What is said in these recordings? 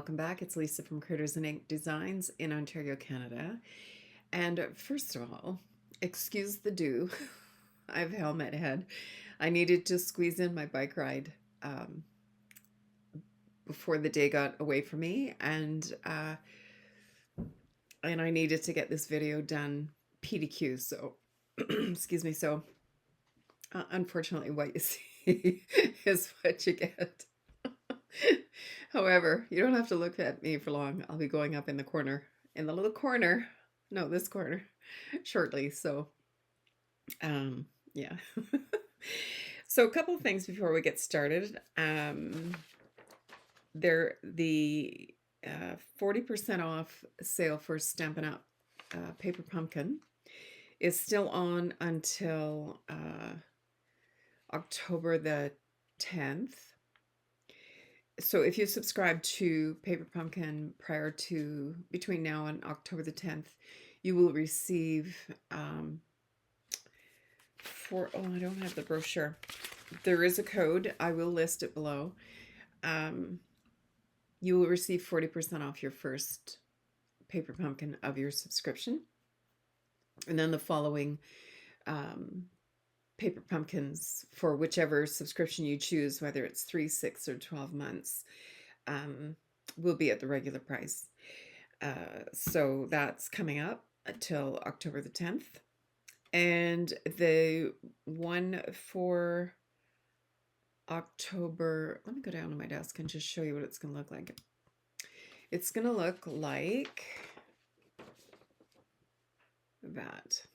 welcome back. It's Lisa from Critters'n Ink Designs in Ontario, Canada. And first of all, excuse the dew. I have helmet head. I needed to squeeze in my bike ride before the day got away from me, and I needed to get this video done PDQ. So, excuse me. So, unfortunately, what you see is what you get. However, you don't have to look at me for long. I'll be going up in the corner, in the little corner, no, this corner, shortly. So, yeah. So a couple of things before we get started. The 40% off sale for Stampin' Up Paper Pumpkin is still on until October the 10th. So if you subscribe to Paper Pumpkin between now and October the 10th, you will receive I don't have the brochure. There is a code. I will list it below. You will receive 40% off your first Paper Pumpkin of your subscription. And then the following Paper Pumpkins for whichever subscription you choose, whether it's 3, 6, or 12 months, will be at the regular price. So that's coming up until October the 10th. And the one for October, let me go down to my desk and just show you what it's going to look like. It's going to look like that.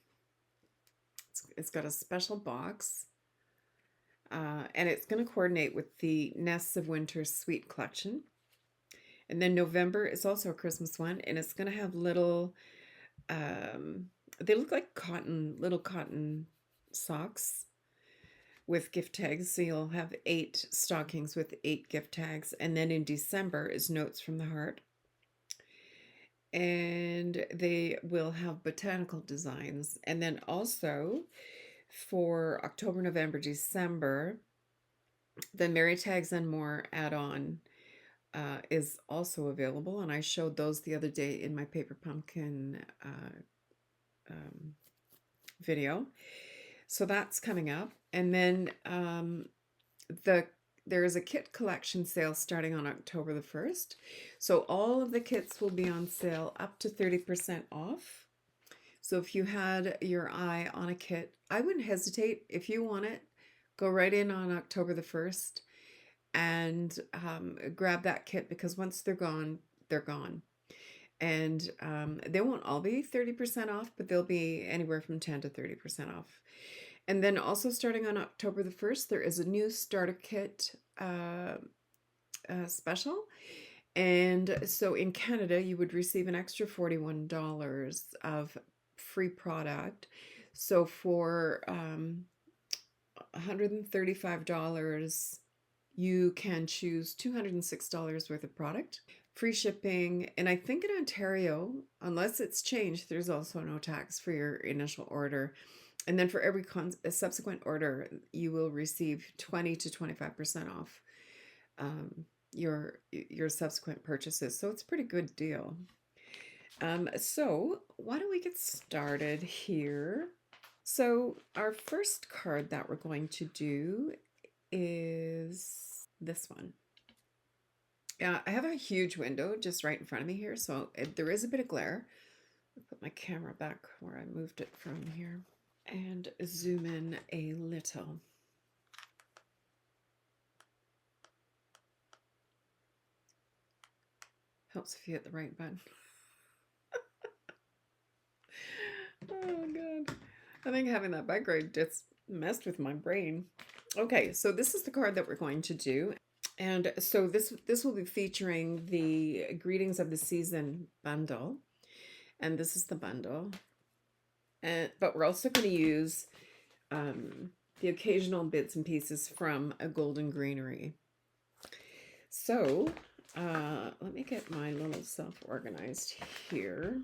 It's got a special box, and it's going to coordinate with the Nests of Winter Sweet collection. And then November is also a Christmas one, and it's going to have little, they look like little cotton socks with gift tags. So you'll have 8 stockings with 8 gift tags. And then in December is Notes from the Heart. And they will have botanical designs. And then also for October, November, December, the Merry Tags and More add-on is also available. And I showed those the other day in my Paper Pumpkin video. So that's coming up. And then there is a kit collection sale starting on October the 1st. So all of the kits will be on sale up to 30% off. So if you had your eye on a kit, I wouldn't hesitate. If you want it, go right in on October the 1st and grab that kit, because once they're gone, they're gone. And they won't all be 30% off, but they'll be anywhere from 10 to 30% off. And then also starting on October the 1st, there is a new starter kit special. And so in Canada, you would receive an extra $41 of free product. So for $135, you can choose $206 worth of product. Free shipping. And I think in Ontario, unless it's changed, there's also no tax for your initial order. And then for every subsequent order, you will receive 20 to 25% off your subsequent purchases. So it's a pretty good deal. So why don't we get started here? So our first card that we're going to do is this one. I have a huge window just right in front of me here, so there is a bit of glare. I'll put my camera back where I moved it from here and zoom in a little. Helps if you hit the right button. Oh god, I think having that bike ride just messed with my brain. Okay, so this is the card that we're going to do. And so this will be featuring the Greetings of the Season bundle. And this is the bundle. But we're also going to use the occasional bits and pieces from a Golden Greenery. So let me get my little stuff organized here.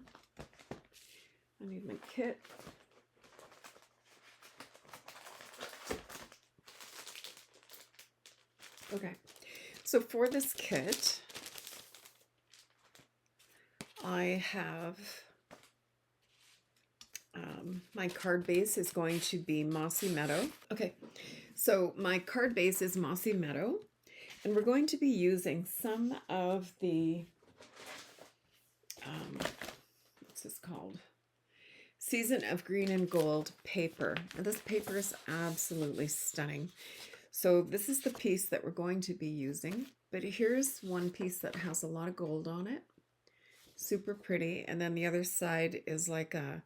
I need my kit. Okay, so for this kit, I have my card base is going to be Mossy Meadow. Okay, so my card base is Mossy Meadow, and we're going to be using some of the, what's this called? Season of Green and Gold paper. And this paper is absolutely stunning. So this is the piece that we're going to be using, but here's one piece that has a lot of gold on it. Super pretty. And then the other side is like a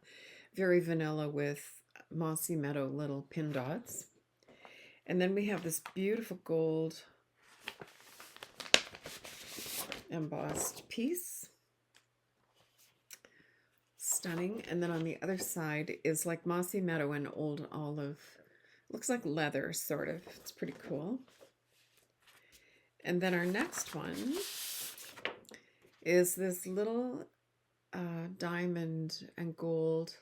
very vanilla with Mossy Meadow little pin dots. And then we have this beautiful gold embossed piece. Stunning. And then on the other side is like Mossy Meadow and Old Olive. Looks like leather, sort of. It's pretty cool. And then our next one is this little diamond and gold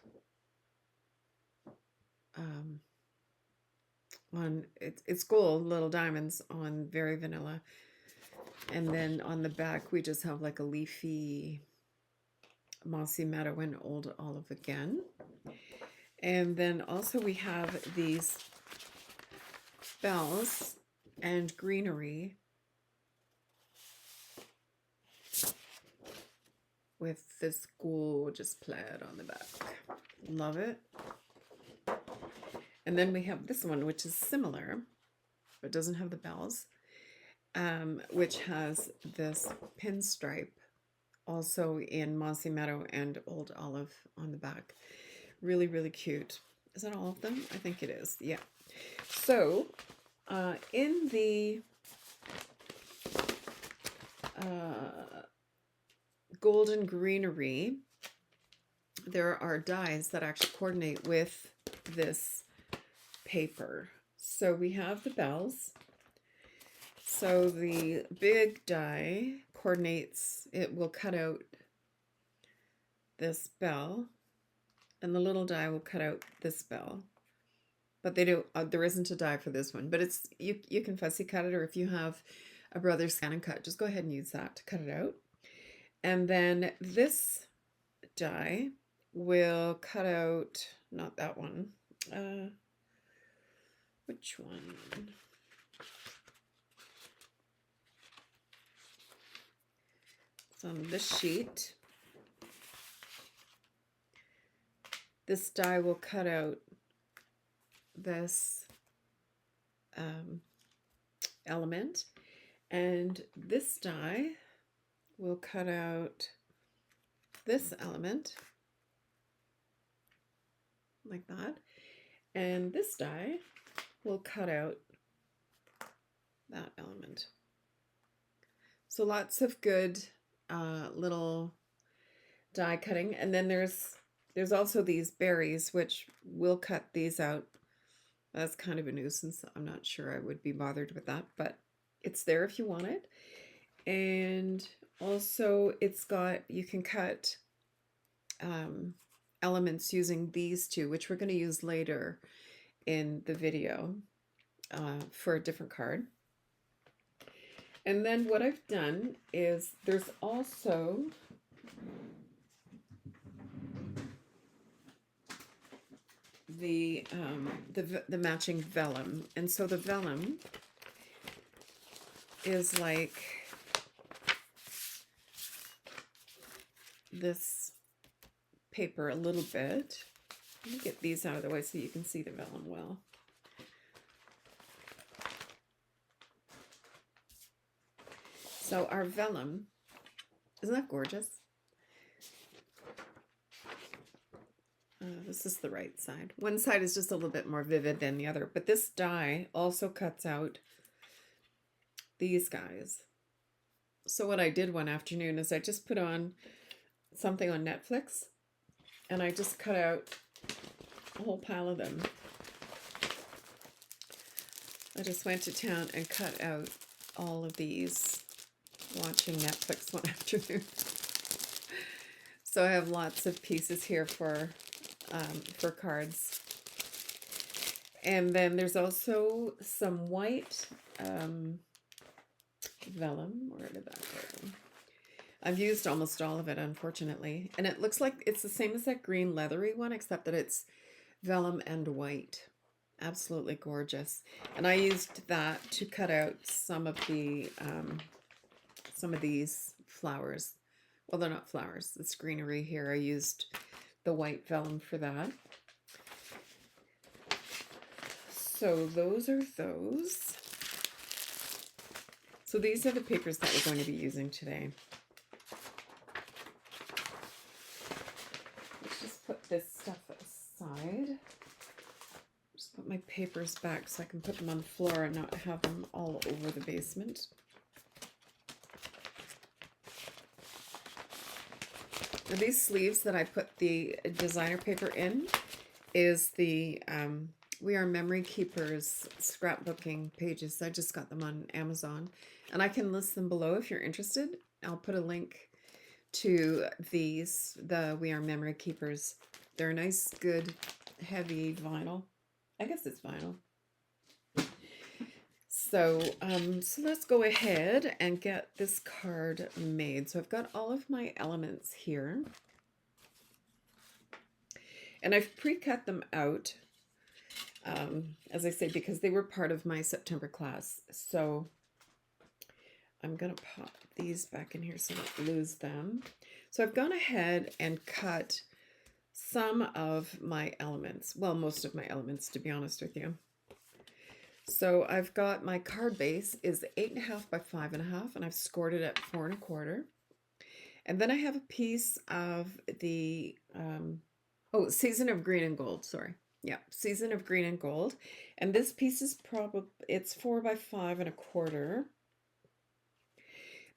on it's gold, little diamonds on very vanilla. And then on the back we just have like a leafy Mossy Meadow and Old Olive again. And then also we have these bells and greenery with this gorgeous plaid on the back. Love it. And then we have this one, which is similar, but doesn't have the bells, which has this pinstripe also in Mossy Meadow and Old Olive on the back. Really, really cute. Is that all of them? I think it is. Yeah. So in the Golden Greenery, there are dies that actually coordinate with this paper. So we have the bells. So the big die coordinates, it will cut out this bell, and the little die will cut out this bell. But they don't, there isn't a die for this one, but it's, you can fussy cut it, or if you have a Brothers Scan and Cut, just go ahead and use that to cut it out. And then this die will cut out, not that one, which one? It's on this sheet. This die will cut out this element, and this die will cut out this element like that, and this die will cut out that element. So lots of good little die cutting. And then there's also these berries, which will cut these out. That's kind of a nuisance. I'm not sure I would be bothered with that, but it's there if you want it. And also it's got, you can cut elements using these two, which we're going to use later in the video for a different card. And then what I've done is there's also the matching vellum. And so the vellum is like this paper a little bit. Let me get these out of the way so you can see the vellum well. So our vellum, isn't that gorgeous? This is the right side. One side is just a little bit more vivid than the other, but this die also cuts out these guys. So what I did one afternoon is I just put on something on Netflix, and I just cut out a whole pile of them. I just went to town and cut out all of these watching Netflix one afternoon. So I have lots of pieces here for cards. And then there's also some white vellum. Where did that go? I've used almost all of it, unfortunately. And it looks like it's the same as that green leathery one, except that it's vellum and white. Absolutely gorgeous. And I used that to cut out some of these flowers. Well, they're not flowers. It's greenery here. I used the white vellum for that. So those are those. So these are the papers that we're going to be using today. Let's just put this stuff aside. Just put my papers back so I can put them on the floor and not have them all over the basement. Now these sleeves that I put the designer paper in is the We Are Memory Keepers scrapbooking pages. I just got them on Amazon, and I can list them below if you're interested. I'll put a link to these, the We Are Memory Keepers. They're a nice, good, heavy vinyl. I guess it's vinyl. So, so let's go ahead and get this card made. So I've got all of my elements here, and I've pre-cut them out, as I say, because they were part of my September class. So I'm going to pop these back in here so I don't lose them. So I've gone ahead and cut some of my elements. Well, most of my elements, to be honest with you. So I've got my card base is 8.5 by 5.5, and I've scored it at 4 1/4. And then I have a piece of the, Season of Green and Gold, sorry. Yeah, Season of Green and Gold. And this piece is it's 4 by 5 1/4.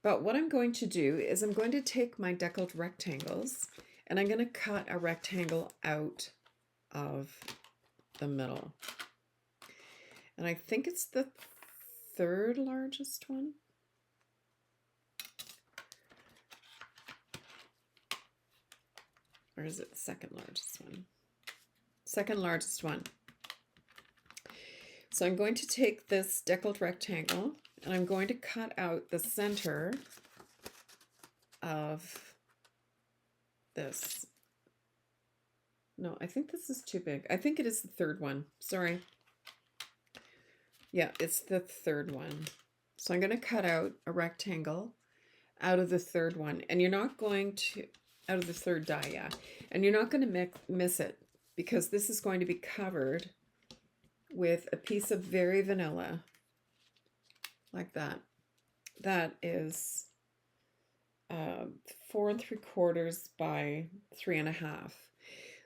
But what I'm going to do is I'm going to take my deckled rectangles and I'm going to cut a rectangle out of the middle. And I think it's the third largest one. Or is it the second largest one? Second largest one. So I'm going to take this deckled rectangle and I'm going to cut out the center of this. No, I think this is too big. I think it is the third one. Sorry. Yeah, it's the third one. So I'm going to cut out a rectangle out of the third one. And you're not going to, out of the third die, yeah. And you're not going to miss it, because this is going to be covered with a piece of Very Vanilla, like that. That is 4 3/4 by 3.5.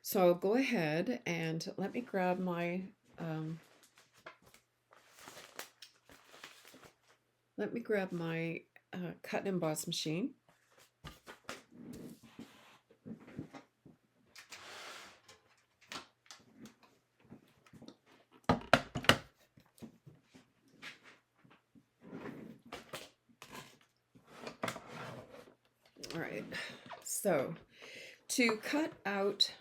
So I'll go ahead and let me grab my cut and emboss machine. All right, so to cut out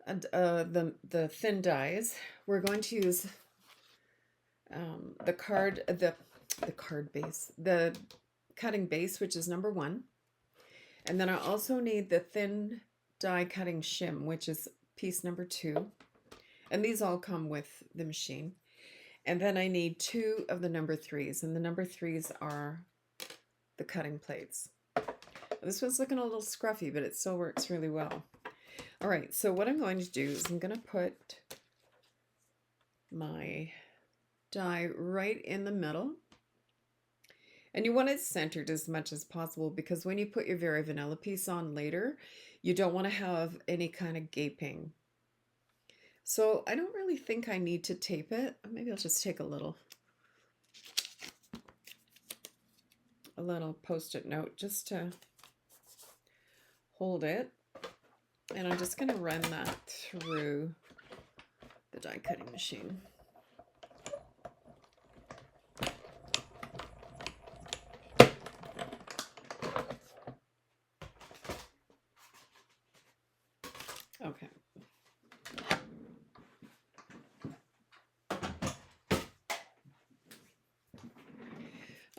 the thin dies, we're going to use the cutting base, which is number 1. And then I also need the thin die cutting shim, which is piece number 2. And these all come with the machine. And then I need 2 of the number 3s, and the number 3s are the cutting plates. This one's looking a little scruffy, but it still works really well. All right, so what I'm going to do is I'm going to put my die right in the middle. And you want it centered as much as possible, because when you put your Very Vanilla piece on later, you don't want to have any kind of gaping. So I don't really think I need to tape it. Maybe I'll just take a little post-it note just to hold it. And I'm just going to run that through the die cutting machine. Okay.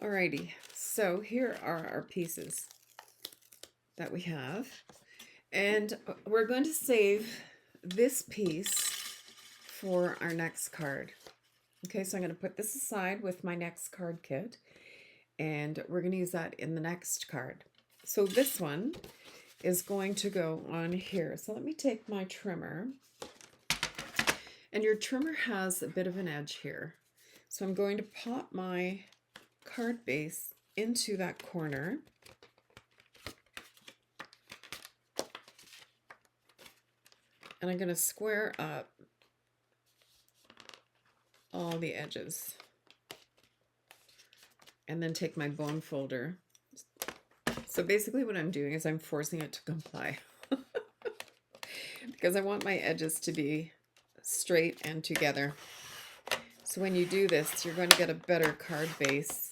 Alrighty, So here are our pieces that we have. And we're going to save this piece for our next card. Okay, so I'm going to put this aside with my next card kit, and we're going to use that in the next card. So this one is going to go on here. So let me take my trimmer, and your trimmer has a bit of an edge here. So I'm going to pop my card base into that corner. And I'm going to square up all the edges. And then take my bone folder. So basically what I'm doing is I'm forcing it to comply. Because I want my edges to be straight and together. So when you do this, you're going to get a better card base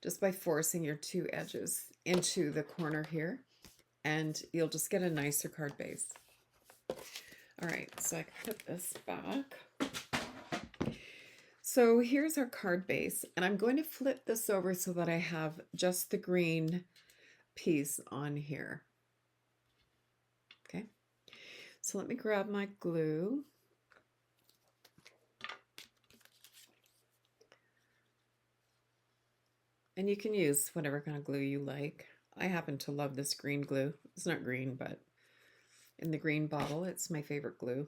just by forcing your two edges into the corner here. And you'll just get a nicer card base. All right, so I can put this back. So here's our card base, and I'm going to flip this over so that I have just the green piece on here. Okay, so let me grab my glue. And you can use whatever kind of glue you like. I happen to love this green glue. It's not green, but in the green bottle, it's my favorite glue.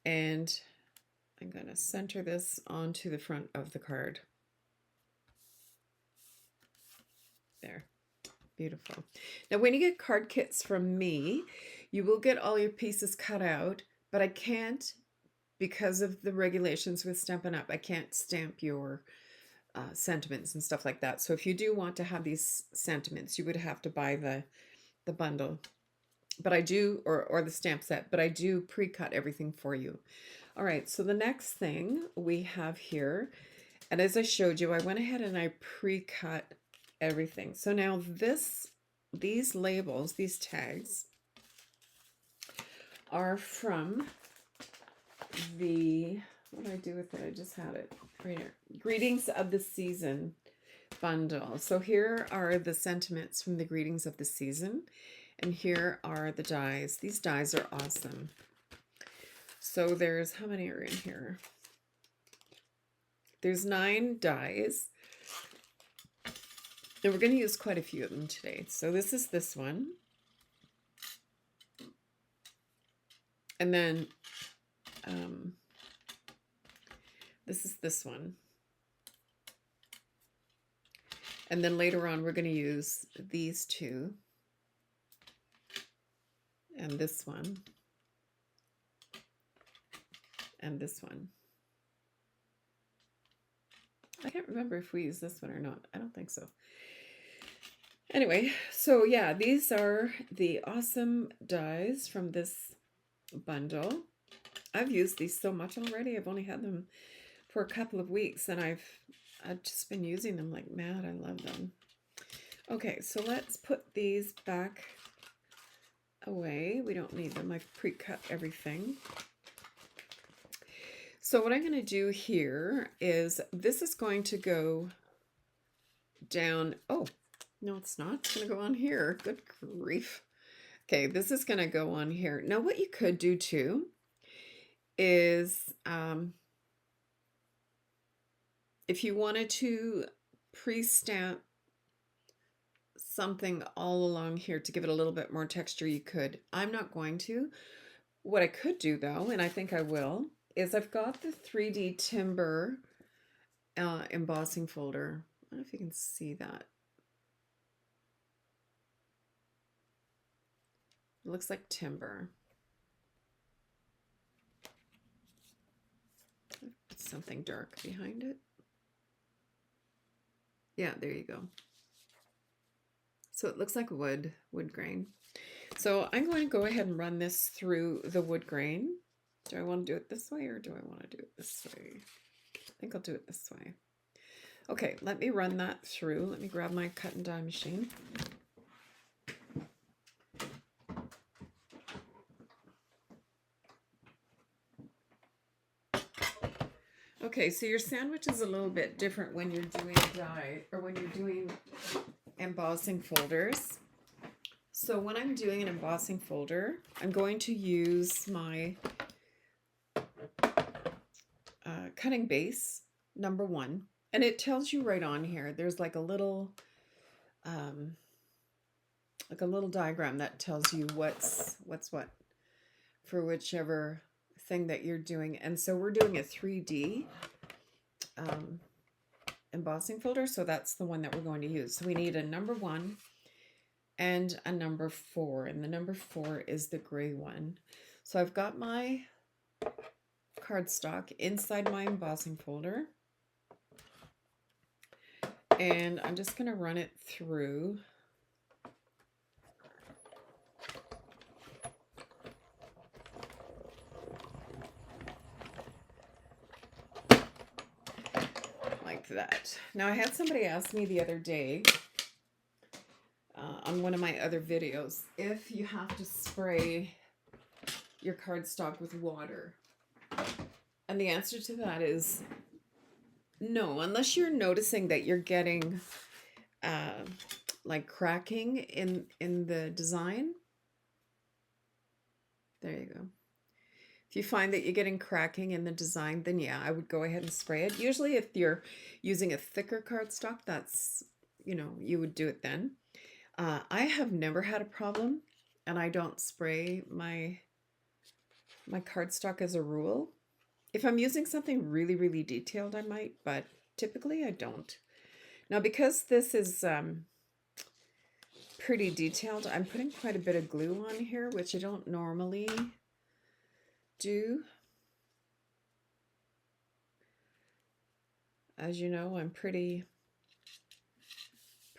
And I'm going to center this onto the front of the card. There. Beautiful. Now, when you get card kits from me, you will get all your pieces cut out, but I can't, because of the regulations with Stampin' Up, I can't stamp your sentiments and stuff like that. So if you do want to have these sentiments, you would have to buy the bundle. But I do, or the stamp set, but I do pre-cut everything for you. All right, so the next thing we have here, and as I showed you, I went ahead and I pre-cut everything. So now these labels, these tags, are from the, what did I do with it? I just had it right here. Greetings of the Season bundle. So here are the sentiments from the Greetings of the Season. And here are the dies. These dies are awesome. So there's, how many are in here? There's 9 dies. And we're going to use quite a few of them today. So this is this one. And then this is this one. And then later on, we're going to use these two. And this one. And this one. I can't remember if we use this one or not. I don't think so. Anyway, so yeah, these are the awesome dies from this bundle. I've used these so much already. I've only had them for a couple of weeks, and I've just been using them like mad. I love them. Okay, so let's put these back away. We don't need them. I've pre-cut everything. So what I'm going to do here is this is going to go down. Oh, no, it's not. It's going to go on here. Good grief. Okay, this is going to go on here. Now, what you could do too is if you wanted to pre-stamp something all along here to give it a little bit more texture, you could. I'm not going to. What I could do though, and I think I will, is I've got the 3D Timber embossing folder. I don't know if you can see that. It looks like timber. Put something dark behind it. Yeah, there you go. So it looks like wood grain. So I'm going to go ahead and run this through the wood grain. Do I want to do it this way or do I want to do it this way? I think I'll do it this way. Okay, let me run that through. Let me grab my cut and die machine. Okay, so your sandwich is a little bit different when you're doing die or when you're doing embossing folders. So when I'm doing an embossing folder, I'm going to use my cutting base number 1, and it tells you right on here. There's like a little diagram that tells you what's what for whichever thing that you're doing. And so we're doing a 3D embossing folder, so that's the one that we're going to use. So we need a number 1 and a number 4, and the number 4 is the gray one. So I've got my cardstock inside my embossing folder, and I'm just going to run it through. Like that. Now I had somebody ask me the other day on one of my other videos if you have to spray your cardstock with water. And the answer to that is no, unless you're noticing that you're getting like cracking in the design. There you go. If you find that you're getting cracking in the design, then yeah, I would go ahead and spray it. Usually if you're using a thicker cardstock, that's, you would do it then. I have never had a problem, and I don't spray my cardstock as a rule. If I'm using something really, really detailed, I might, but typically I don't. Now, because this is pretty detailed, I'm putting quite a bit of glue on here, which I don't normally do. As you know, I'm pretty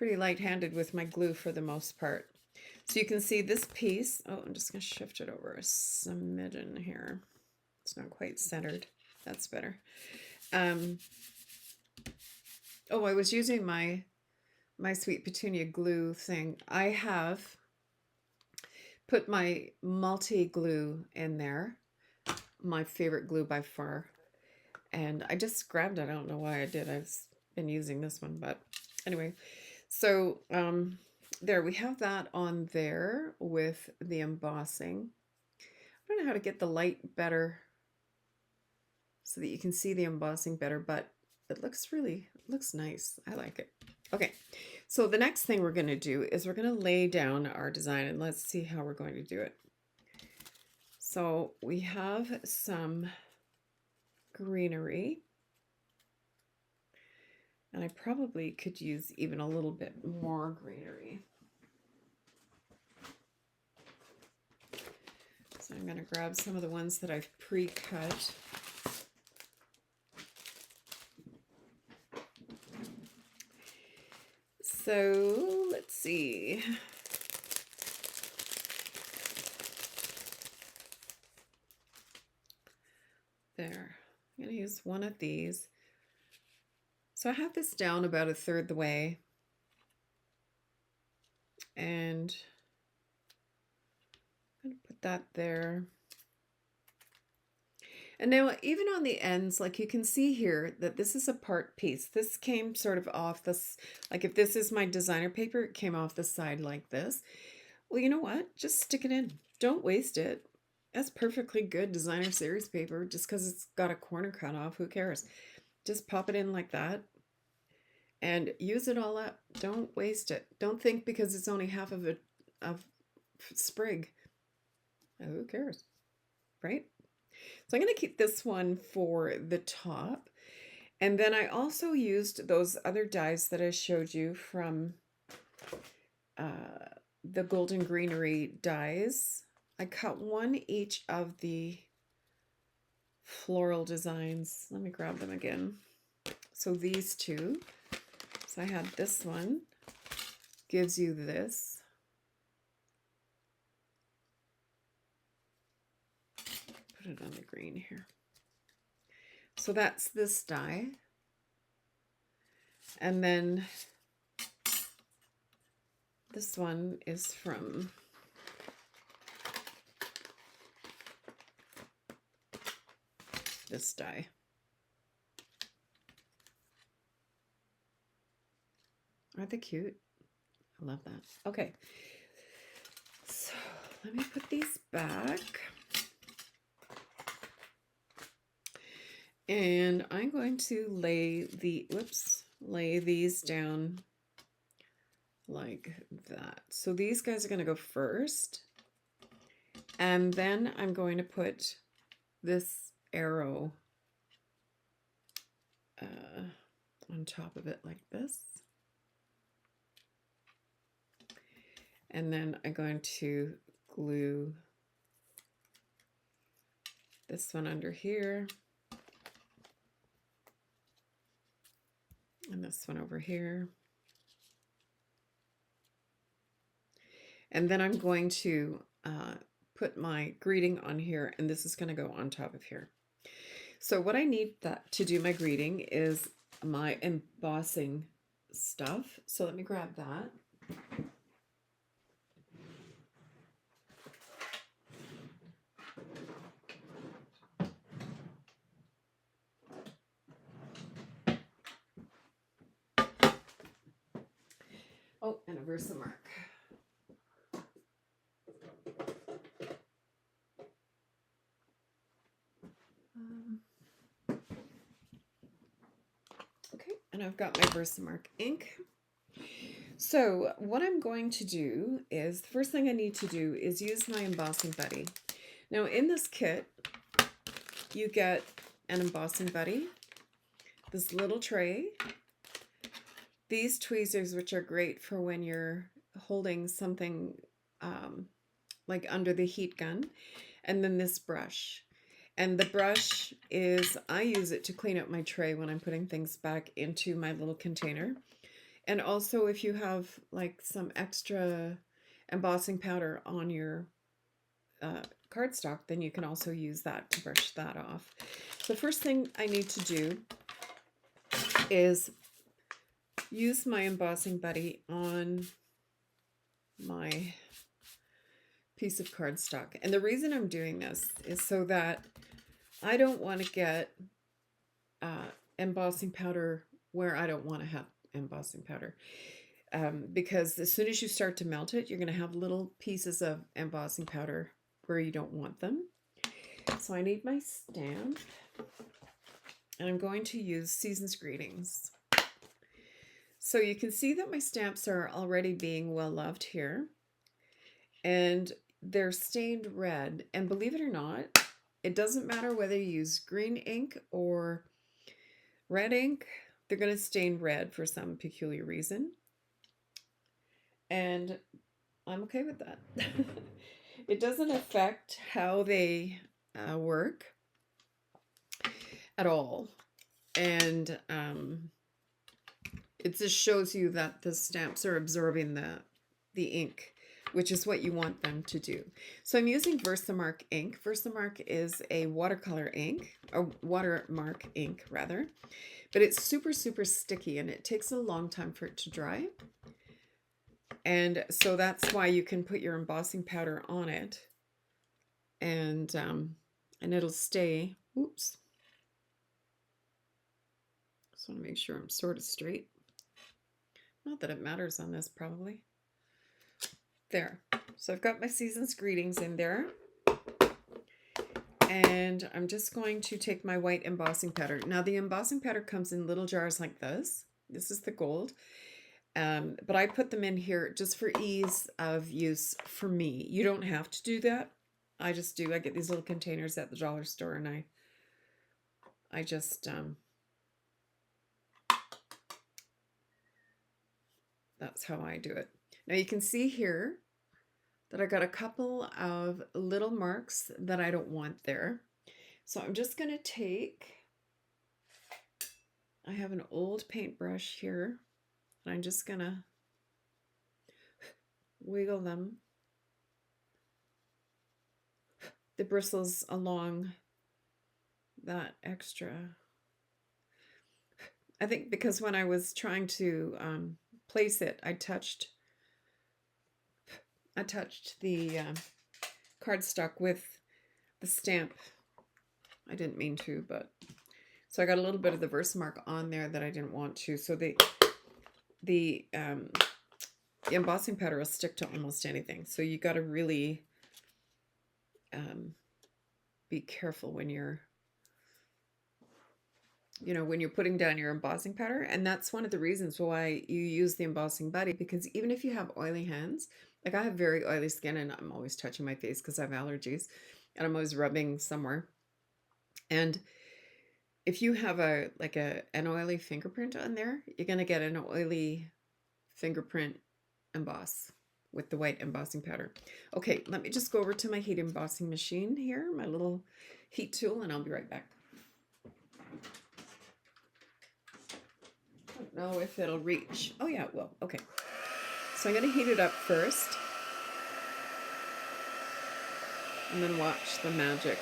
light-handed with my glue for the most part. So you can see this piece. Oh, I'm just going to shift it over a smidgen here. It's not quite centered. That's better. Oh, I was using my Sweet Petunia glue thing. I have put my multi-glue in there, my favorite glue by far. And I just grabbed it. I don't know why I did. I've been using this one, but anyway. So there, we have that on there with the embossing. I don't know how to get the light better so that you can see the embossing better, but it looks nice. I like it. Okay, so the next thing we're going to do is we're going to lay down our design, and let's see how we're going to do it. So we have some greenery. And I probably could use even a little bit more greenery. So I'm going to grab some of the ones that I've pre-cut. So let's see. There. I'm going to use one of these. So I have this down about 1/3 the way, and I'm going to put that there. And now even on the ends, like you can see here that this is a part piece. This came sort of off this, like if this is my designer paper, it came off the side like this. Well, you know what? Just stick it in. Don't waste it. That's perfectly good designer series paper. Just because it's got a corner cut off, who cares? Just pop it in like that and use it all up. Don't waste it. Don't think because it's only half of a sprig. Who cares, right? So I'm going to keep this one for the top. And then I also used those other dies that I showed you from the Golden Greenery dies. I cut one each of the floral designs. Let me grab them again. So these two. So I had this one. Gives you this. Put it on the green here. So that's this die. And then this one is from this die. Aren't they cute? I love that. Okay. So let me put these back. And I'm going to lay these down like that. So these guys are going to go first. And then I'm going to put this arrow on top of it like this. And then I'm going to glue this one under here. And this one over here. And then I'm going to put my greeting on here, and this is going to go on top of here. So what I need to do my greeting is my embossing stuff. So let me grab that. Oh, and a Versamark. Okay, and I've got my Versamark ink. So what I'm going to do is, the first thing I need to do is use my embossing buddy. Now in this kit, you get an embossing buddy, this little tray, these tweezers, which are great for when you're holding something like under the heat gun, and then this brush. And the brush is, I use it to clean up my tray when I'm putting things back into my little container. And also if you have like some extra embossing powder on your cardstock, then you can also use that to brush that off. The first thing I need to do is use my embossing buddy on my piece of cardstock. And the reason I'm doing this is so that I don't want to get embossing powder where I don't want to have embossing powder. Because as soon as you start to melt it, you're going to have little pieces of embossing powder where you don't want them. So I need my stamp. And I'm going to use Season's Greetings. So you can see that my stamps are already being well loved here. And they're stained red. And believe it or not, it doesn't matter whether you use green ink or red ink, they're going to stain red for some peculiar reason. And I'm okay with that. It doesn't affect how they work at all. And it just shows you that the stamps are absorbing the ink, which is what you want them to do. So I'm using Versamark ink. Versamark is a watercolor ink, or watermark ink rather, but it's super, super sticky and it takes a long time for it to dry. And so that's why you can put your embossing powder on it and it'll stay. Oops. Just want to make sure I'm sort of straight. Not that it matters on this, probably. There. So I've got my Season's Greetings in there. And I'm just going to take my white embossing powder. Now the embossing powder comes in little jars like this. This is the gold. But I put them in here just for ease of use for me. You don't have to do that. I just do. I get these little containers at the dollar store and I just, that's how I do it. Now you can see here that I got a couple of little marks that I don't want there. So I'm just going to take, I have an old paintbrush here, and I'm just going to wiggle the bristles along that extra. I think because when I was trying to place it, I touched the cardstock with the stamp. I didn't mean to, but so I got a little bit of the Versamark on there that I didn't want to. So the embossing powder will stick to almost anything. So you got to really be careful when you're, when you're putting down your embossing powder. And that's one of the reasons why you use the embossing buddy, because even if you have oily hands, like I have very oily skin and I'm always touching my face because I have allergies and I'm always rubbing somewhere. And if you have an oily fingerprint on there, you're going to get an oily fingerprint emboss with the white embossing powder. Okay, let me just go over to my heat embossing machine here, my little heat tool, and I'll be right back. I don't know if it'll reach. Oh yeah, it will. Okay. So I'm going to heat it up first. And then watch the magic.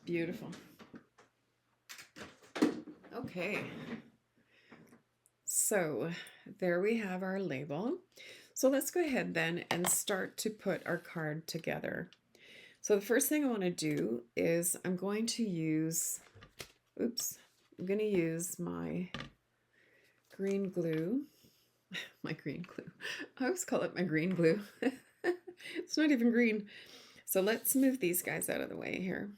Beautiful. Okay. So there we have our label. So let's go ahead then and start to put our card together. So the first thing I want to do is I'm going to use my green glue. My green glue. I always call it my green glue. It's not even green. So let's move these guys out of the way here.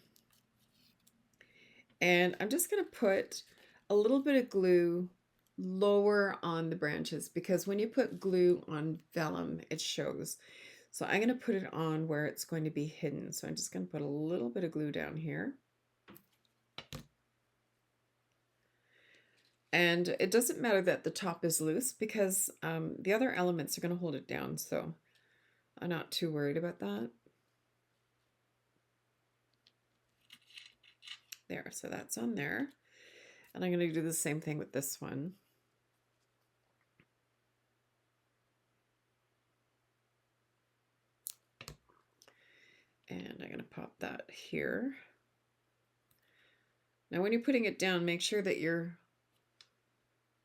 And I'm just going to put a little bit of glue lower on the branches, because when you put glue on vellum, it shows. So I'm going to put it on where it's going to be hidden. So I'm just going to put a little bit of glue down here. And it doesn't matter that the top is loose, because the other elements are going to hold it down. So I'm not too worried about that. There, so that's on there. And I'm going to do the same thing with this one. And I'm going to pop that here. Now when you're putting it down, make sure that your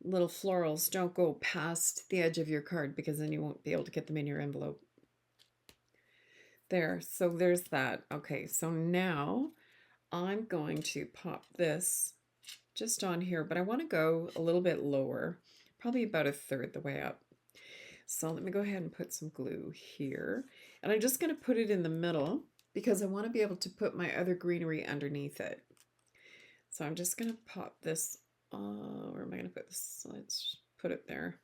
little florals don't go past the edge of your card, because then you won't be able to get them in your envelope. There, so there's that. Okay, so now I'm going to pop this just on here, but I want to go a little bit lower, probably about a third the way up. So let me go ahead and put some glue here, and I'm just going to put it in the middle because I want to be able to put my other greenery underneath it. So I'm just going to pop this, where am I going to put this? Let's put it there.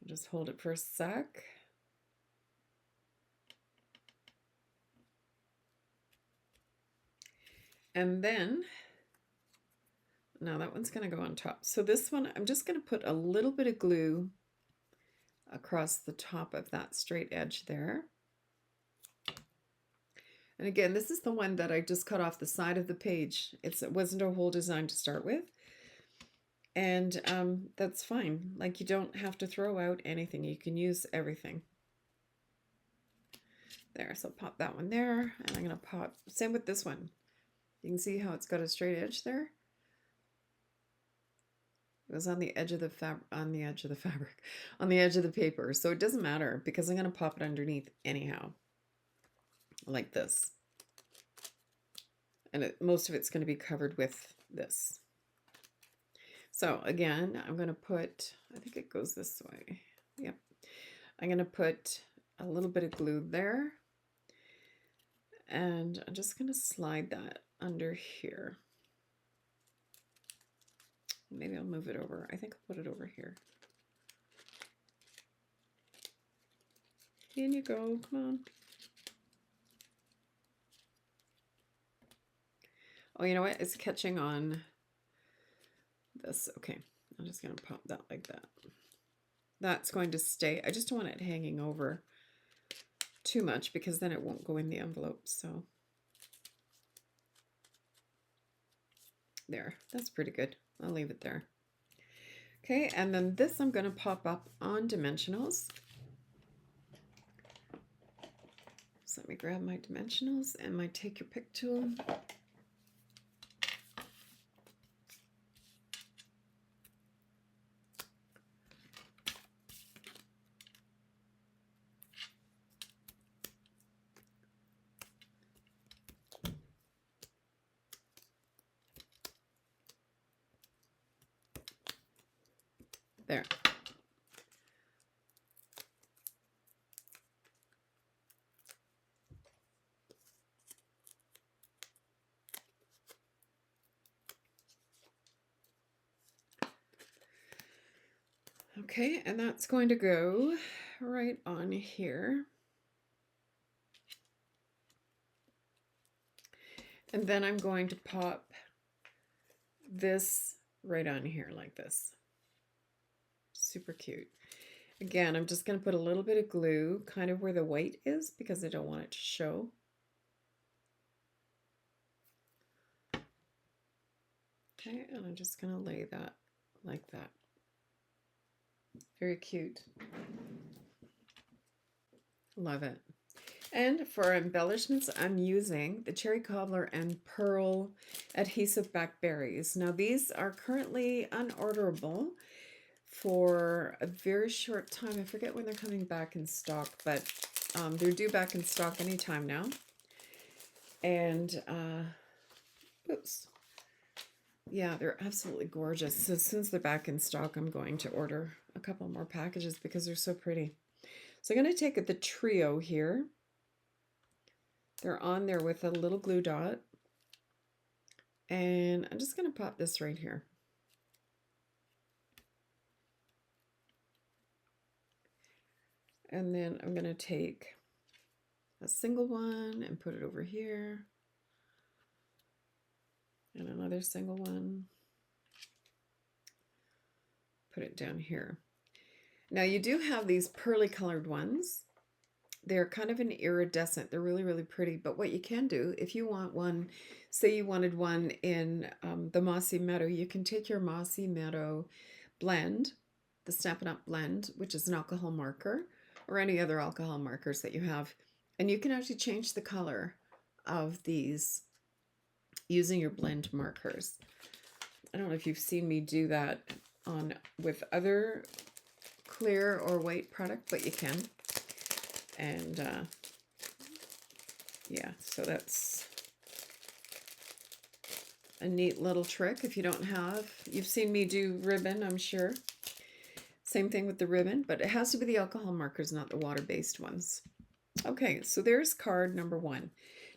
Just hold it for a sec. And then, now that one's going to go on top. So this one, I'm just going to put a little bit of glue across the top of that straight edge there. And again, this is the one that I just cut off the side of the page. It wasn't a whole design to start with. And that's fine. Like, you don't have to throw out anything. You can use everything. There, so pop that one there. And I'm going to pop, same with this one. You can see how it's got a straight edge there. It was on the edge of the on the edge of the paper. So it doesn't matter, because I'm going to pop it underneath anyhow, like this. And most of it's going to be covered with this. So again, I'm going to put, I think it goes this way. Yep. I'm going to put a little bit of glue there. And I'm just going to slide that under here. Maybe I'll move it over. I think I'll put it over here. In you go, come on. Oh, you know what? It's catching on this. Okay, I'm just going to pop that like that. That's going to stay. I just don't want it hanging over too much, because then it won't go in the envelope. So there, that's pretty good. I'll leave it there. Okay, and then this I'm going to pop up on dimensionals. So let me grab my dimensionals and my take your pick tool. There. Okay, and that's going to go right on here. And then I'm going to pop this right on here like this. Super cute. Again, I'm just going to put a little bit of glue kind of where the white is because I don't want it to show. Okay, and I'm just going to lay that like that. Very cute. Love it. And for embellishments, I'm using the Cherry Cobbler and Pearl Adhesive Back Berries. Now these are currently unorderable for a very short time. I forget when they're coming back in stock, but they're due back in stock anytime now. And, oops. Yeah, they're absolutely gorgeous. So since they're back in stock, I'm going to order a couple more packages because they're so pretty. So I'm going to take the trio here. They're on there with a little glue dot. And I'm just going to pop this right here. And then I'm going to take a single one and put it over here. And another single one. Put it down here. Now you do have these pearly colored ones. They're kind of an iridescent. They're really, really pretty. But what you can do, if you want one, say you wanted one in the Mossy Meadow, you can take your Mossy Meadow blend, the Stampin' Up blend, which is an alcohol marker, or any other alcohol markers that you have, and you can actually change the color of these using your blend markers. I don't know if you've seen me do that with other clear or white product, but you can. And yeah, so that's a neat little trick if you don't have. You've seen me do ribbon, I'm sure. Same thing with the ribbon, but it has to be the alcohol markers, not the water-based ones. Okay, so there's card number 1.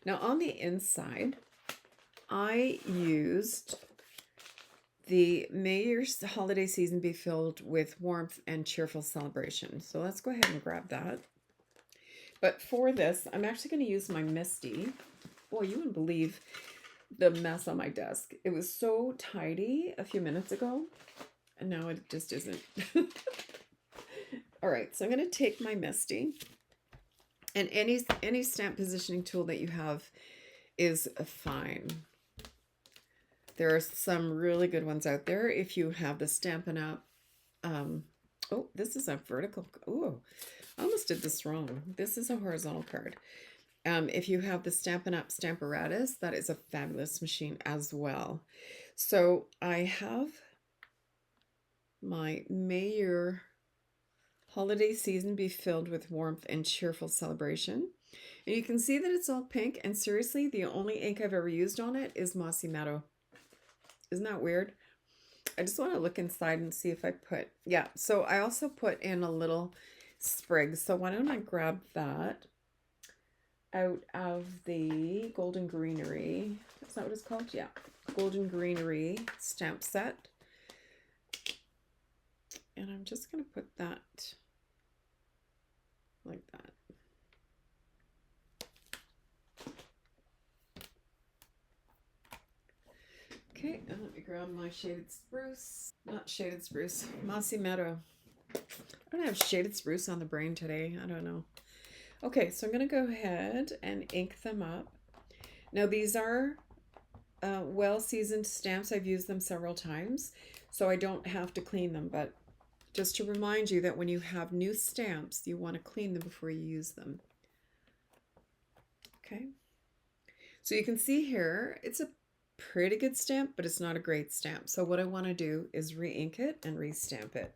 Now on the inside, I used the May Your Holiday Season Be Filled with Warmth and Cheerful Celebration. So let's go ahead and grab that. But for this, I'm actually going to use my Misty. Boy, you wouldn't believe the mess on my desk. It was so tidy a few minutes ago, and now it just isn't. All right, so I'm going to take my Misty, and any stamp positioning tool that you have is fine. There are some really good ones out there. If you have the Stampin' Up, oh, this is a vertical. Oh, I almost did this wrong. This is a horizontal card. If you have the Stampin' Up Stamparatus, that is a fabulous machine as well. So I have my May Your Holiday Season Be Filled with Warmth and Cheerful Celebration. And you can see that it's all pink. And seriously, the only ink I've ever used on it is Mossy Meadow. Isn't that weird? I just want to look inside and see if I put, yeah. So I also put in a little sprig. So why don't I grab that out of the Golden Greenery. Is that what it's called? Yeah. Golden Greenery stamp set. And I'm just going to put that like that. Okay, and let me grab my Shaded Spruce. Not Shaded Spruce, Mossy Meadow. I don't have Shaded Spruce on the brain today. I don't know. Okay, so I'm going to go ahead and ink them up. Now these are well-seasoned stamps. I've used them several times, so I don't have to clean them. But just to remind you that when you have new stamps, you want to clean them before you use them. Okay. So you can see here, it's a pretty good stamp, but it's not a great stamp. So what I want to do is re-ink it and re-stamp it.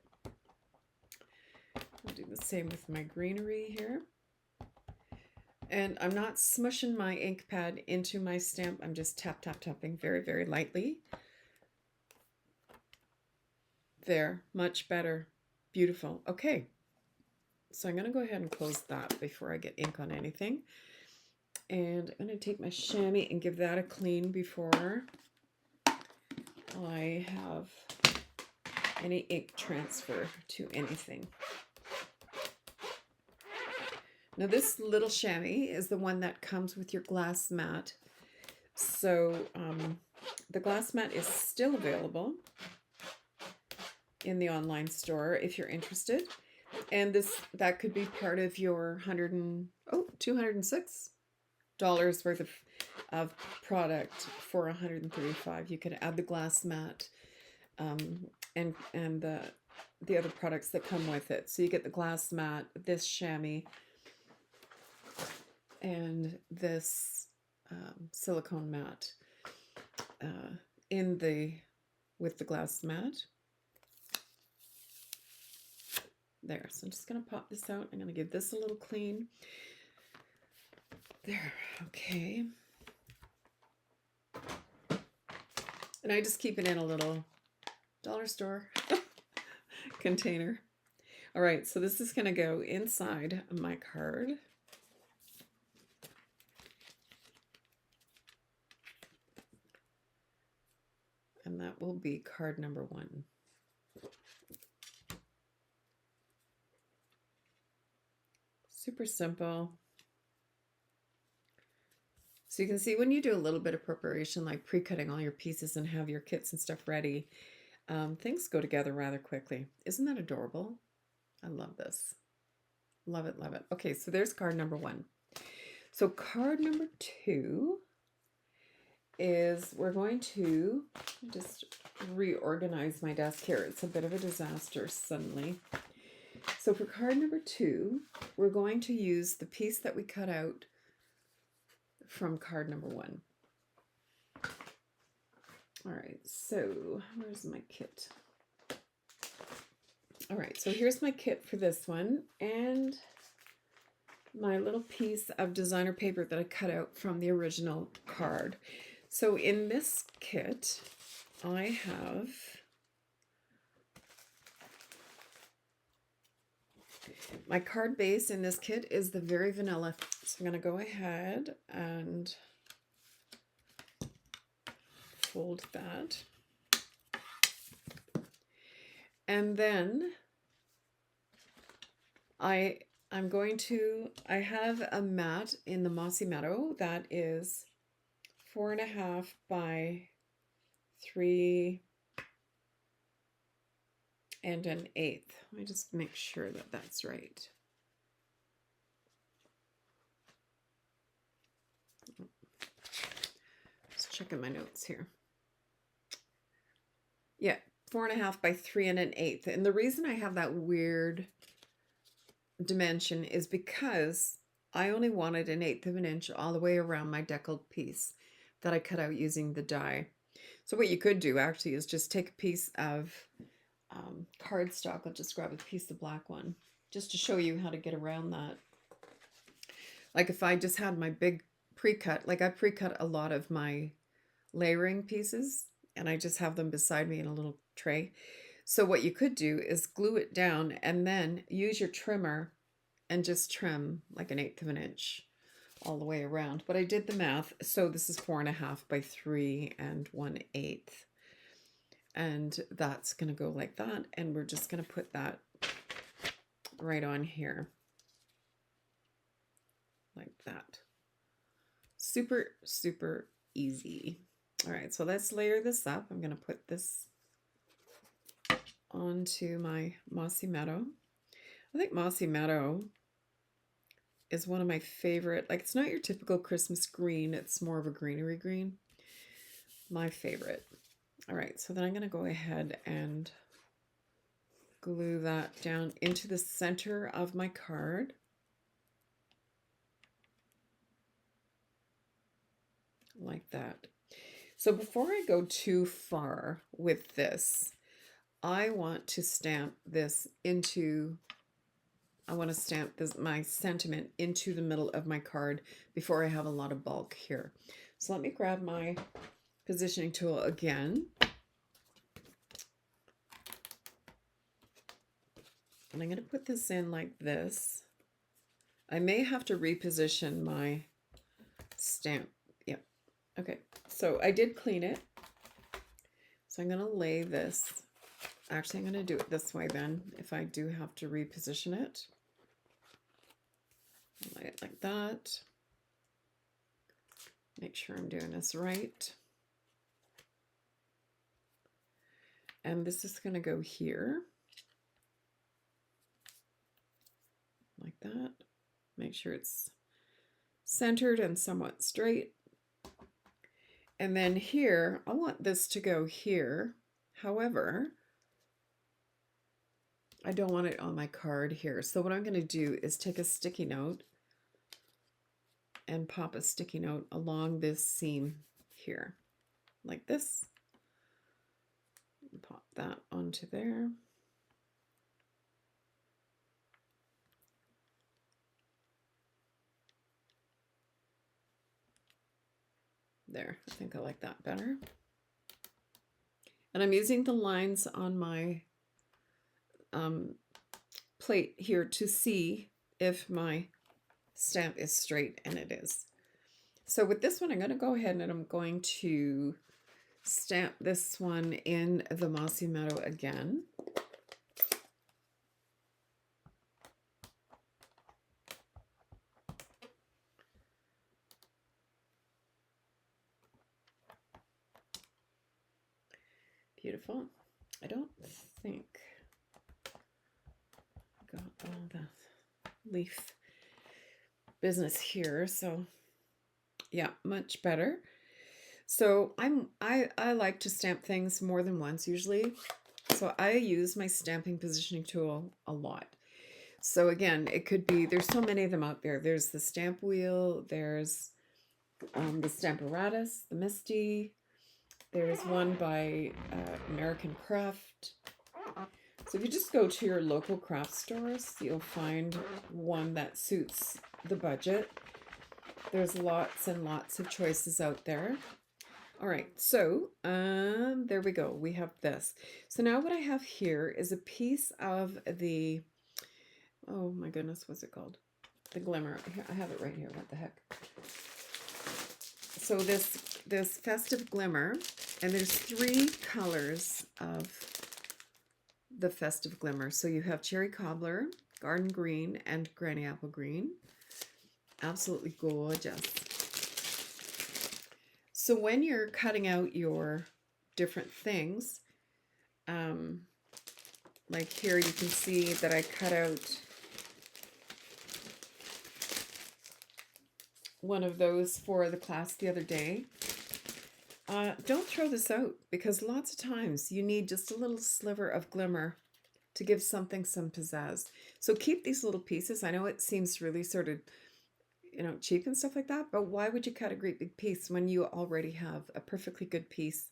I'll do the same with my greenery here. And I'm not smushing my ink pad into my stamp. I'm just tapping very, very lightly. There, much better. Beautiful. Okay. So I'm going to go ahead and close that before I get ink on anything. And I'm going to take my chamois and give that a clean before I have any ink transfer to anything. Now this little chamois is the one that comes with your glass mat. So the glass mat is still available in the online store if you're interested. And that could be part of your $206 worth of product for $135. You could add the glass mat and the other products that come with it. So you get the glass mat, this chamois, and this silicone mat with the glass mat. There, so I'm just going to pop this out. I'm going to give this a little clean. There, okay. And I just keep it in a little dollar store container. All right, so this is going to go inside my card. And that will be card number 1. Super simple. So you can see when you do a little bit of preparation, like pre-cutting all your pieces and have your kits and stuff ready, things go together rather quickly. Isn't that adorable? I love this. Love it, love it. Okay, so there's card number 1. So card number 2 is we're going to just reorganize my desk here. It's a bit of a disaster suddenly. So for card number 2, we're going to use the piece that we cut out from card number 1. All right, so where's my kit? All right, so here's my kit for this one and my little piece of designer paper that I cut out from the original card. So in this kit, I have my card base in this kit is the very vanilla. So I'm going to go ahead and fold that. And then I have a mat in the Mossy Meadow that is 4.5 by 3 1/8. Let me just make sure that that's right. Just checking my notes here. Yeah, 4.5 by 3 1/8. And the reason I have that weird dimension is because I only wanted 1/8 of an inch all the way around my deckled piece that I cut out using the die. So what you could do actually is just take a piece of cardstock. I'll just grab a piece of black one just to show you how to get around that. Like if I just had my big pre-cut, like I pre-cut a lot of my layering pieces and I just have them beside me in a little tray. So what you could do is glue it down and then use your trimmer and just trim like 1/8 of an inch all the way around. But I did the math. So this is 4.5 by 3 1/8. And that's going to go like that. And we're just going to put that right on here. Like that. Super, super easy. All right, so let's layer this up. I'm going to put this onto my Mossy Meadow. I think Mossy Meadow is one of my favorite. Like, it's not your typical Christmas green. It's more of a greenery green. My favorite. All right, so then I'm going to go ahead and glue that down into the center of my card. like that. So before I go too far with this, I want to stamp this into, I want to stamp this, my sentiment into the middle of my card before I have a lot of bulk here. So let me grab my positioning tool again. And I'm going to put this in like this. I may have to reposition my stamp. Yep. Okay. So I did clean it. So I'm going to lay this. Actually, I'm going to do it this way then, if I do have to reposition it. Lay it like that. Make sure I'm doing this right. And this is going to go here. Like that. Make sure it's centered and somewhat straight. And then here, I want this to go here. However, I don't want it on my card here. So what I'm going to do is take a sticky note and pop a sticky note along this seam here, like this. Pop that onto there. There, I think I like that better. And I'm using the lines on my plate here to see if my stamp is straight, and it is. So with this one, I'm going to go ahead and I'm going to stamp this one in the Mossy Meadow again. Beautiful. I don't think I got all the leaf business here, so yeah, much better. So I like to stamp things more than once usually, so I use my stamping positioning tool a lot. So again, it could be, there's so many of them out there. There's the stamp wheel, there's the Stamparatus, the Misty. There's one by American Craft. So if you just go to your local craft stores, you'll find one that suits the budget. There's lots and lots of choices out there. All right, so there we go. We have this. So now what I have here is a piece of the, oh my goodness, what's it called? The glimmer. I have it right here. What the heck? So this festive glimmer, and there's 3 colors of the festive glimmer. So you have cherry cobbler, garden green, and granny apple green. Absolutely gorgeous. So when you're cutting out your different things, like here you can see that I cut out one of those for the class the other day. Don't throw this out, because lots of times you need just a little sliver of glimmer to give something some pizzazz. So keep these little pieces. I know it seems really sort of, you know, cheap and stuff like that, but why would you cut a great big piece when you already have a perfectly good piece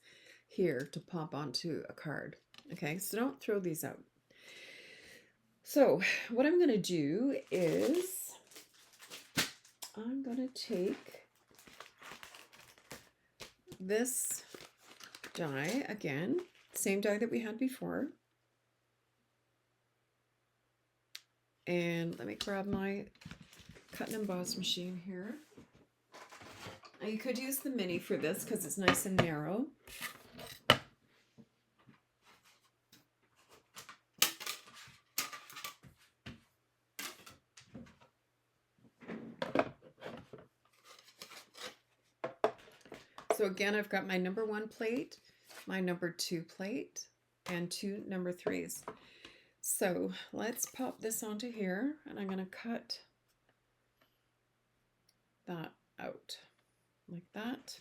here to pop onto a card? Okay, so don't throw these out. So what I'm going to do is I'm going to take this die again, same die that we had before. And let me grab my cut and emboss machine here. Now you could use the mini for this because it's nice and narrow. So again, I've got my number 1 plate, my number 2 plate, and 2 number 3s. So let's pop this onto here, and I'm going to cut that out like that.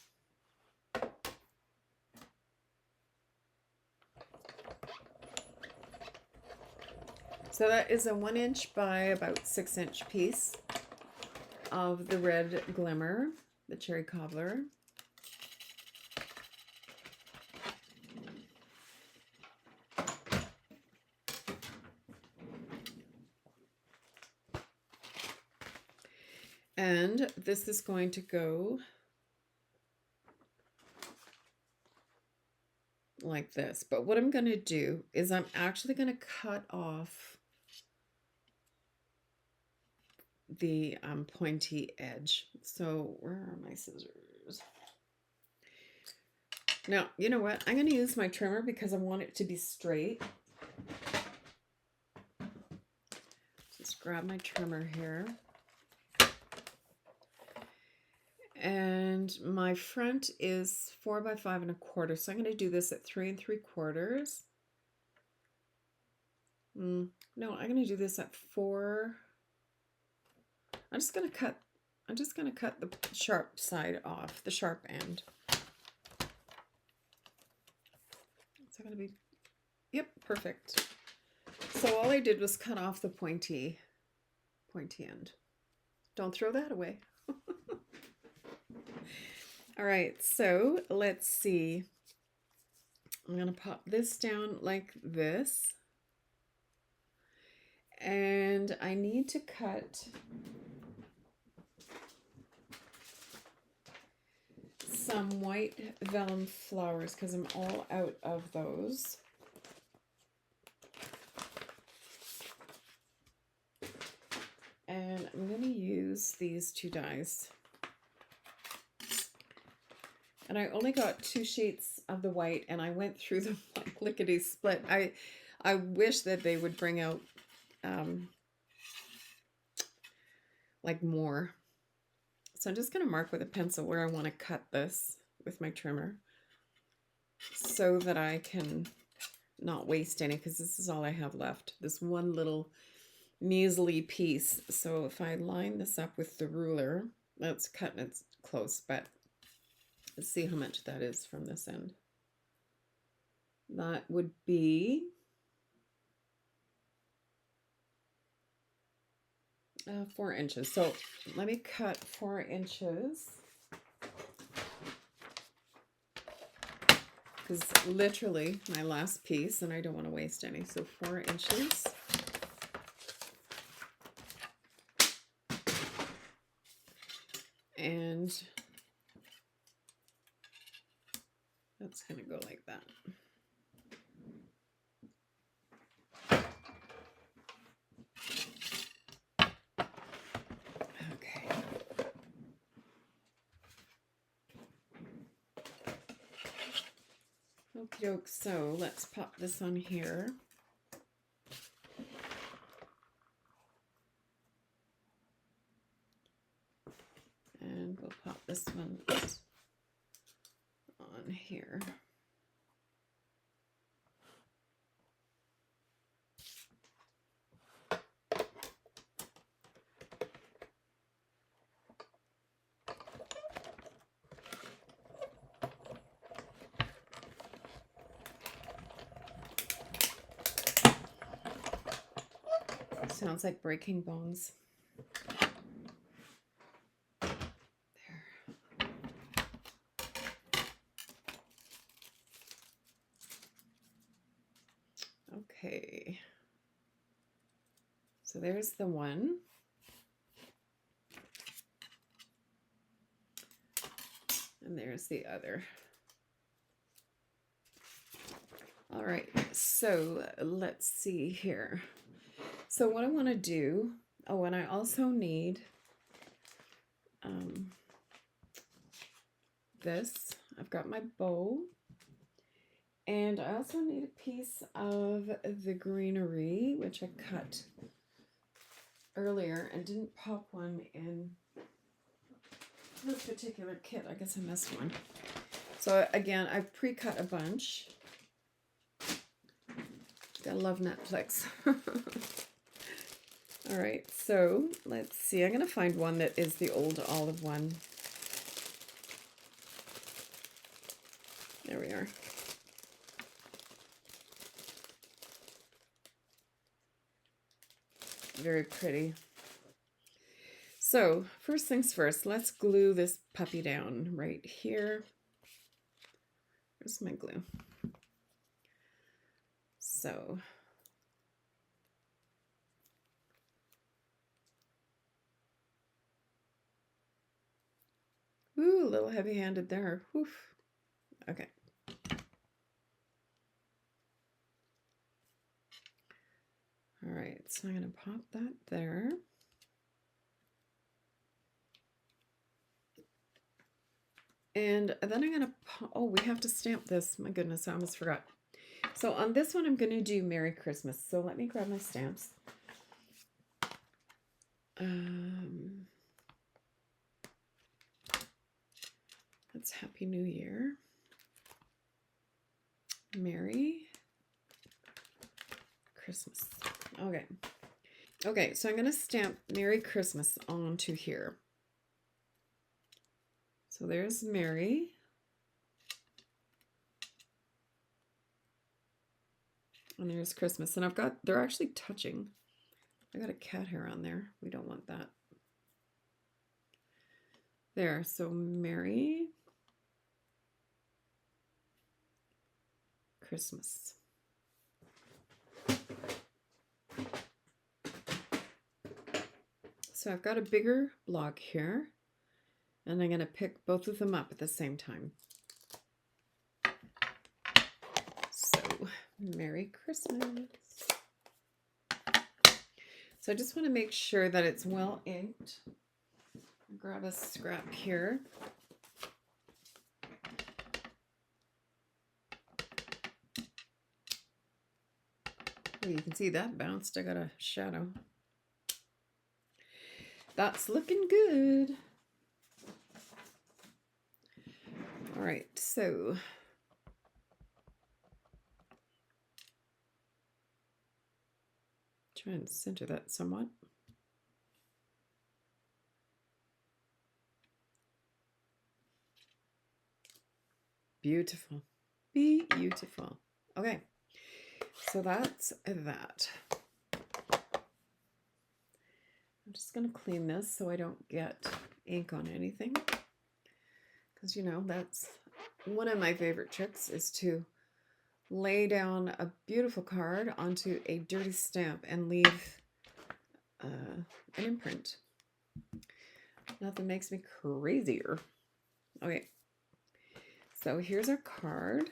So that is a 1 inch by about 6 inch piece of the red glimmer, the cherry cobbler. And this is going to go like this. But what I'm going to do is I'm actually going to cut off the pointy edge. So where are my scissors? Now, you know what? I'm going to use my trimmer because I want it to be straight. Just grab my trimmer here. And my front is 4 by 5 1/4. So I'm going to do this at 3 3/4. No, I'm going to do this at 4. I'm just going to cut the sharp side off, the sharp end. Is that going to be, yep, perfect. So all I did was cut off the pointy end. Don't throw that away. All right, so let's see. I'm going to pop this down like this. And I need to cut some white vellum flowers because I'm all out of those. And I'm going to use these 2 dies. And I only got 2 sheets of the white, and I went through them like lickety split. I wish that they would bring out like more. So I'm just going to mark with a pencil where I want to cut this with my trimmer so that I can not waste any, because this is all I have left. This one little measly piece. So if I line this up with the ruler, that's cutting it close, but let's see how much that is from this end. That would be 4 inches. So let me cut 4 inches. Because literally my last piece, and I don't want to waste any. So 4 inches. And that's going to go like that. Okay. Okie doke, so let's pop this on here. And we'll pop this one on here. Sounds like breaking bones. There. Okay. So there's the one. And there's the other. All right, so let's see here. So what I want to do, oh, and I also need this. I've got my bow, and I also need a piece of the greenery, which I cut earlier and didn't pop one in this particular kit. I guess I missed one. So again, I've pre-cut a bunch. Gotta love Netflix. All right, so let's see. I'm going to find one that is the old olive one. There we are. Very pretty. So first things first, let's glue this puppy down right here. Where's my glue? So Ooh, a little heavy-handed there. Oof. Okay. All right, so I'm going to pop that there. And then I'm going to, oh, we have to stamp this. My goodness, I almost forgot. So on this one, I'm going to do Merry Christmas. So let me grab my stamps. That's Happy New Year. Merry Christmas. Okay. Okay, so I'm going to stamp Merry Christmas onto here. So there's Merry. And there's Christmas. And they're actually touching. I got a cat hair on there. We don't want that. There, so Merry Christmas. So I've got a bigger block here, and I'm going to pick both of them up at the same time. So, Merry Christmas. So I just want to make sure that it's well inked. Grab a scrap here. Oh, you can see that bounced. I got a shadow. That's looking good. All right, so try and center that somewhat. Beautiful. Beautiful. Okay, so that's that. I'm just going to clean this so I don't get ink on anything. Because, you know, that's one of my favorite tricks, is to lay down a beautiful card onto a dirty stamp and leave an imprint. Nothing makes me crazier. Okay, so here's our card,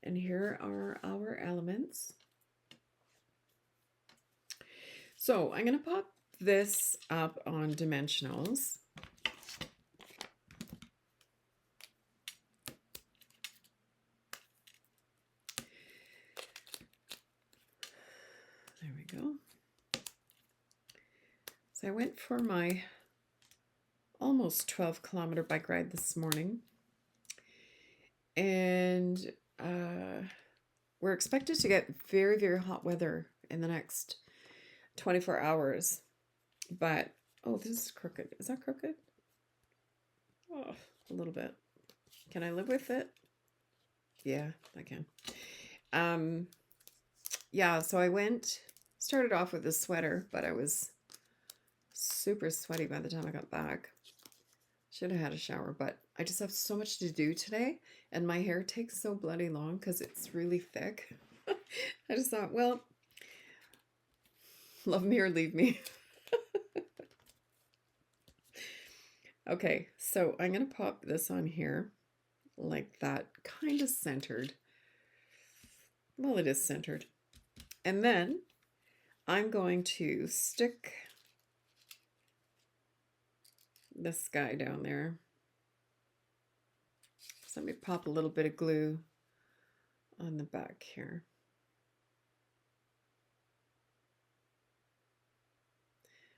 and here are our elements. So I'm going to pop this up on dimensionals. There we go. So I went for my almost 12-kilometer bike ride this morning, and we're expected to get very, very hot weather in the next 24 hours. But, oh, this is crooked. Is that crooked? Oh, a little bit. Can I live with it? Yeah, I can. Yeah, so I started off with a sweater, but I was super sweaty by the time I got back. Should have had a shower, but I just have so much to do today, and my hair takes so bloody long because it's really thick. I just thought, well, love me or leave me. Okay, so I'm going to pop this on here like that, kind of centered. Well, it is centered. And then I'm going to stick this guy down there. So let me pop a little bit of glue on the back here.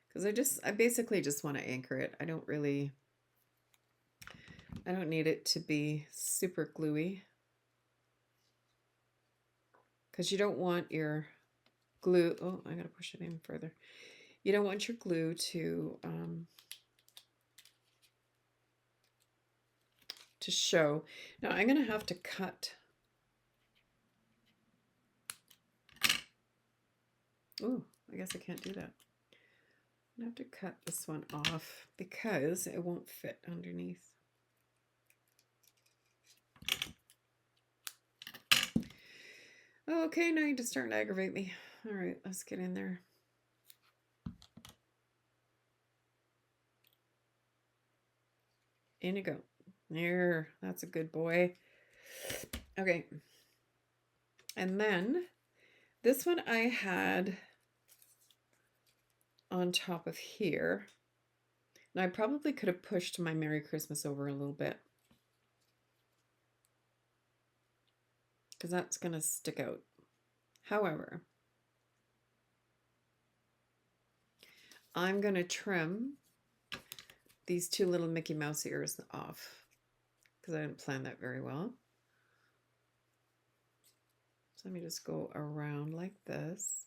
Because I basically just want to anchor it. I don't need it to be super gluey. Because you don't want your glue, oh, I gotta push it in further. You don't want your glue to show. Now I'm gonna have to cut. Oh, I guess I can't do that. I'm gonna have to cut this one off because it won't fit underneath. Oh, okay, now you're just starting to aggravate me. All right, let's get in there. In you go. There, that's a good boy. Okay. And then this one I had on top of here. And I probably could have pushed my Merry Christmas over a little bit, because that's going to stick out. However, I'm going to trim these two little Mickey Mouse ears off, because I didn't plan that very well. So let me just go around like this.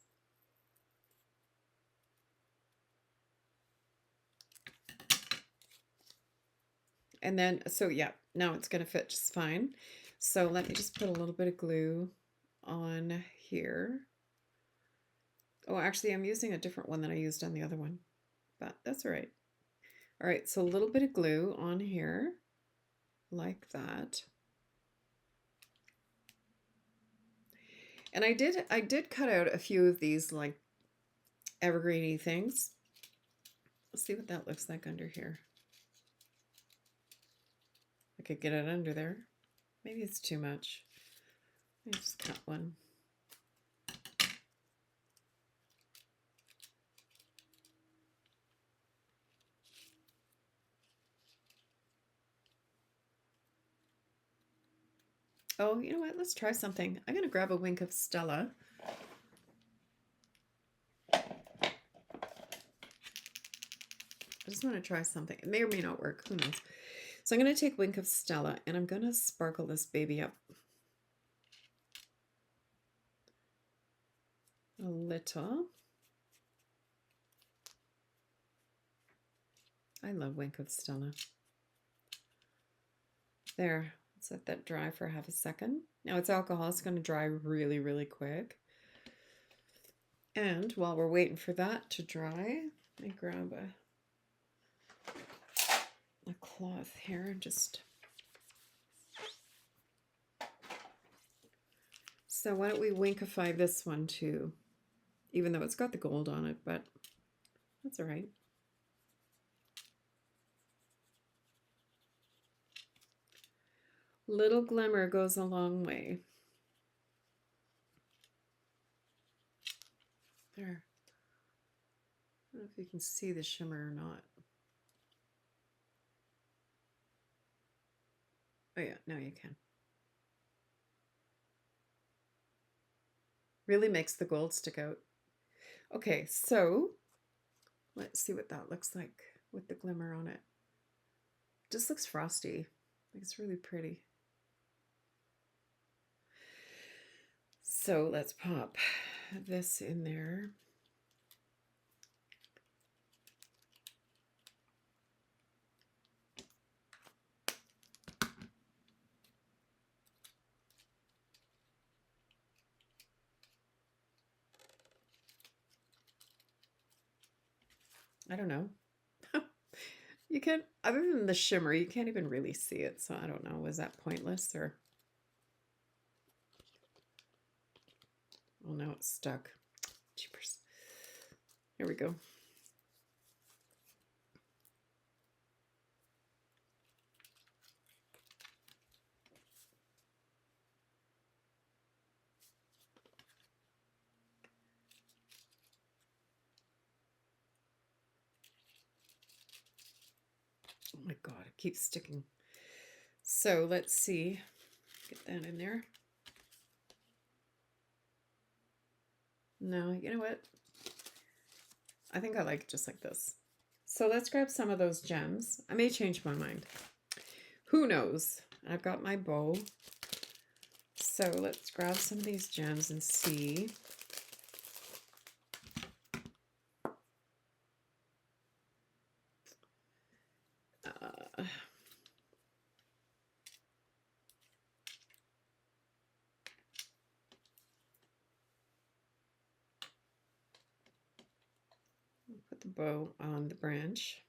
And then, so yeah, now it's going to fit just fine. So let me just put a little bit of glue on here. Oh, actually, I'm using a different one than I used on the other one, but that's all right. All right, so a little bit of glue on here, like that. And I did cut out a few of these like evergreeny things. Let's see what that looks like under here. I could get it under there. Maybe it's too much. Let me just cut one. Oh, you know what? Let's try something. I'm going to grab a wink of Stella. I just want to try something. It may or may not work. Who knows? So I'm going to take Wink of Stella and I'm going to sparkle this baby up a little. I love Wink of Stella. There. Let's let that dry for half a second. Now it's alcohol. It's going to dry really, really quick. And while we're waiting for that to dry, let me grab a cloth here and just... So why don't we winkify this one too? Even though it's got the gold on it, but that's all right. Little glimmer goes a long way. There. I don't know if you can see the shimmer or not. Oh yeah, now you can. Really makes the gold stick out. Okay, so let's see what that looks like with the glimmer on it. Just looks frosty. Like it's really pretty. So let's pop this in there. I don't know. You can't, other than the shimmer, you can't even really see it. So I don't know, was that pointless or? Oh, now it's stuck. Jeepers. Here we go. Oh my God, it keeps sticking. So let's see. Get that in there. No, you know what? I think I like it just like this. So let's grab some of those gems. I may change my mind. Who knows? I've got my bow. So let's grab some of these gems and see. Put the bow on the branch.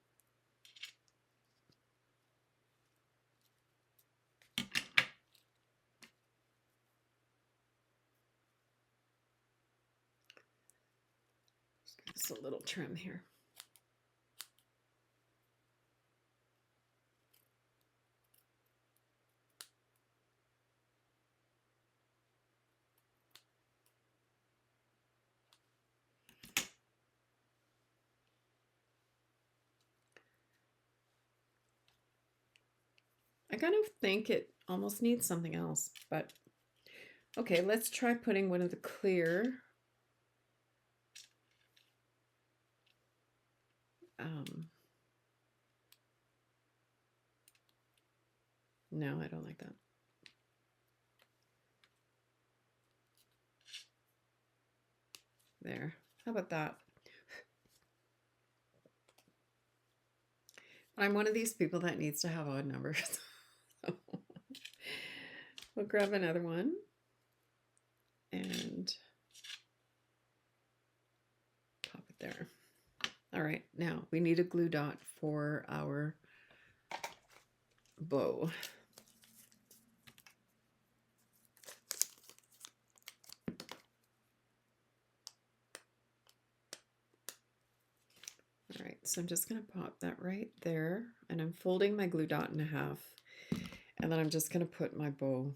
Just a little trim here. I kind of think it almost needs something else, but okay, let's try putting one of the clear no, I don't like that. There. How about that? I'm one of these people that needs to have odd numbers. So we'll grab another one and pop it there. All right, now we need a glue dot for our bow. All right, so I'm just going to pop that right there, and I'm folding my glue dot in half, and then I'm just going to put my bow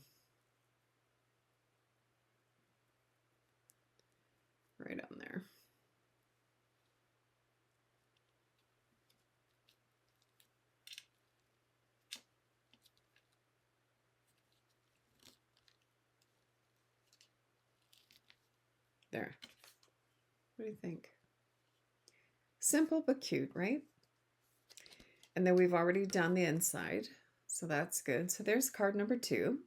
right on there. There. What do you think? Simple but cute, right? And then we've already done the inside, so that's good. So there's card number 2.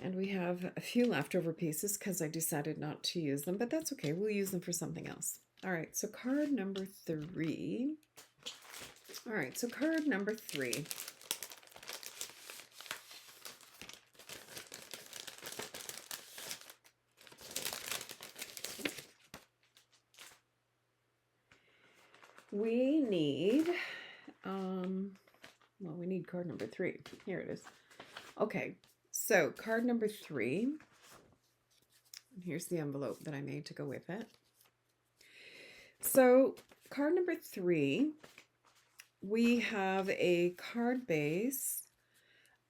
And we have a few leftover pieces because I decided not to use them, but that's okay. We'll use them for something else. All right, so card number 3. All right, so card number 3. We need, well, we need card number 3. Here it is. Okay, so card number 3, and here's the envelope that I made to go with it. So card number 3, we have a card base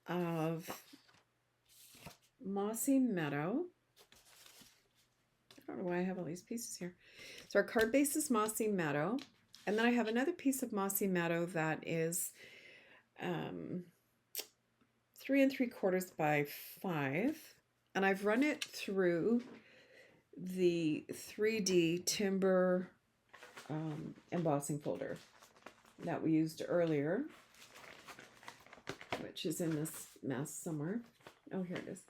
of Mossy Meadow. I don't know why I have all these pieces here. So our card base is Mossy Meadow. And then I have another piece of Mossy Meadow that is 3 3/4 by 5. And I've run it through the 3D timber embossing folder that we used earlier, which is in this mess somewhere. Oh, here it is.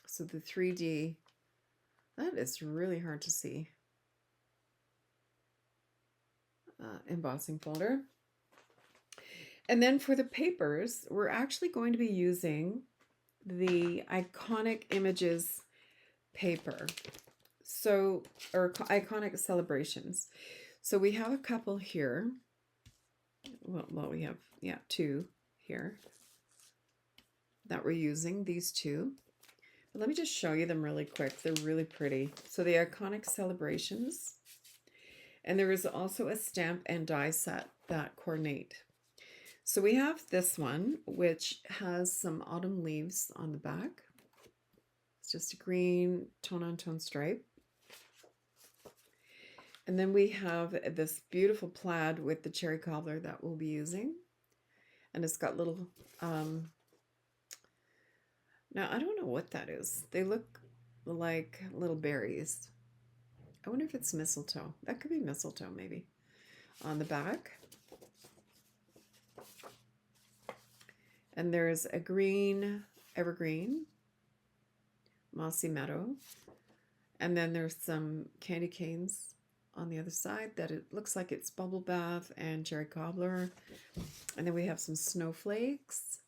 So the 3D, that is really hard to see. Embossing folder. And then for the papers, we're actually going to be using the Iconic Images paper. So, or Iconic Celebrations. So we have a couple here. Well, we have, yeah, 2 here that we're using, these 2. But let me just show you them really quick. They're really pretty. So the Iconic Celebrations. And there is also a stamp and die set that coordinate. So we have this one, which has some autumn leaves on the back. It's just a green tone-on-tone stripe. And then we have this beautiful plaid with the cherry cobbler that we'll be using. And it's got little, now I don't know what that is. They look like little berries. I wonder if it's mistletoe. That could be mistletoe, maybe. On the back. And there's a green evergreen, Mossy Meadow. And then there's some candy canes on the other side that it looks like it's bubble bath and cherry cobbler. And then we have some snowflakes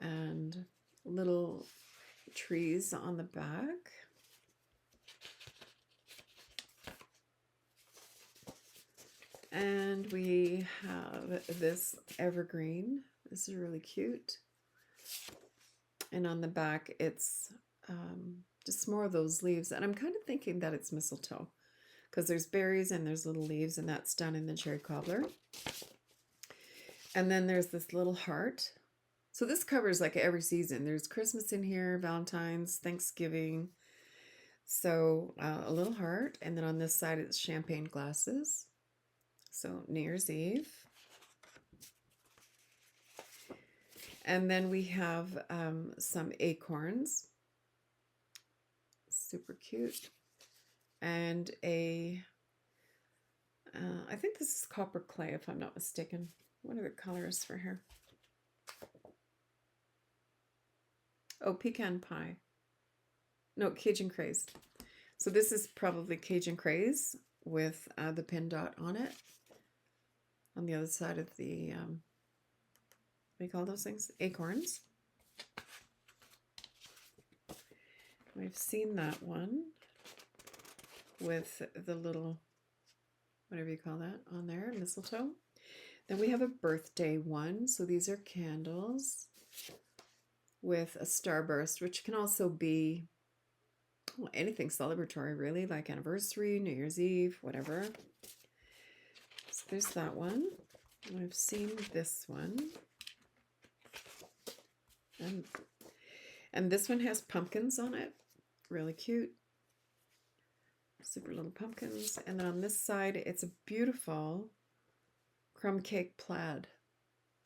and little trees on the back. And we have this evergreen. This is really cute. And on the back, it's just more of those leaves. And I'm kind of thinking that it's mistletoe because there's berries and there's little leaves, and that's done in the cherry cobbler. And then there's this little heart. So this covers like every season. There's Christmas in here, Valentine's, Thanksgiving. So a little heart. And then on this side, it's champagne glasses. So New Year's Eve. And then we have some acorns. Super cute. And a, I think this is copper clay if I'm not mistaken. What are the colors for here? Oh, pecan pie. No, Cajun craze. So this is probably Cajun craze with the pin dot on it. On the other side of the, what do you call those things? Acorns. We've seen that one with the little, whatever you call that, on there, mistletoe. Then we have a birthday one. So these are candles with a starburst, which can also be anything celebratory, really, like anniversary, New Year's Eve, whatever. So there's that one. I've seen this one. And this one has pumpkins on it. Really cute. Super little pumpkins. And then on this side, it's a beautiful crumb cake plaid.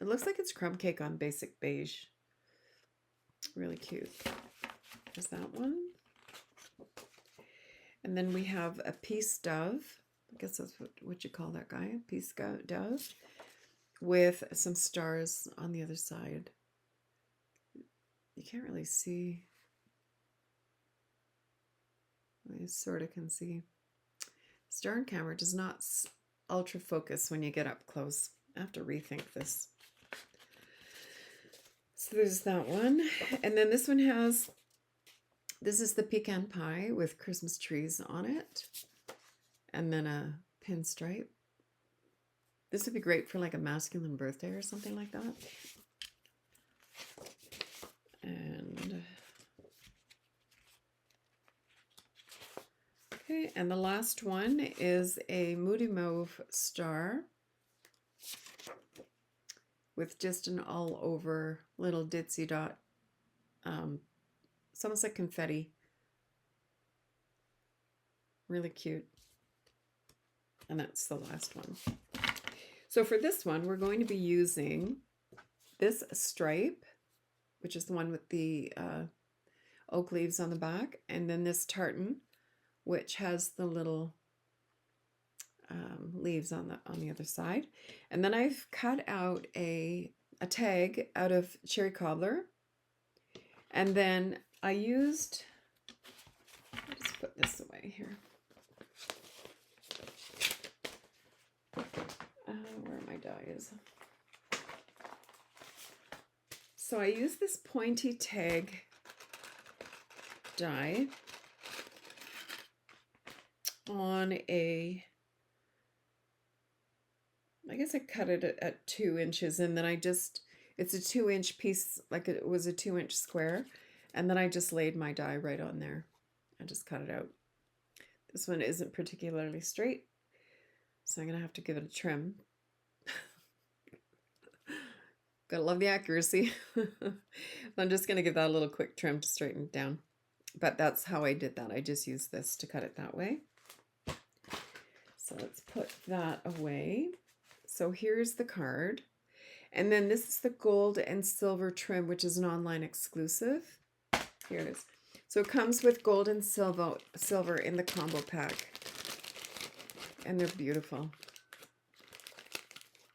It looks like it's crumb cake on basic beige. Really cute. There's that one. And then we have a peace dove. I guess that's what you call that guy, a peace dove, with some stars on the other side. You can't really see. I sort of can see. Star and camera does not ultra focus when you get up close. I have to rethink this. So there's that one. And then this one has, this is the pecan pie with Christmas trees on it. And then a pinstripe. This would be great for like a masculine birthday or something like that. And okay, and the last one is a Moody Mauve star with just an all over little ditzy dot. It's almost like confetti. Really cute. And that's the last one. So for this one, we're going to be using this stripe, which is the one with the oak leaves on the back, and then this tartan, which has the little leaves on the other side. And then I've cut out a tag out of cherry cobbler, and then I used, let's put this away here. Where my die is. So I use this pointy tag die on a, I guess I cut it at 2 inches, and then I just, it's a 2-inch piece, like it was a 2-inch square, and then I just laid my die right on there. I just cut it out. This one isn't particularly straight, so I'm gonna have to give it a trim. Gotta love the accuracy. I'm just gonna give that a little quick trim to straighten it down. But that's how I did that. I just used this to cut it that way. So let's put that away. So here's the card. And then this is the gold and silver trim, which is an online exclusive. Here it is. So it comes with gold and silver in the combo pack. And they're beautiful.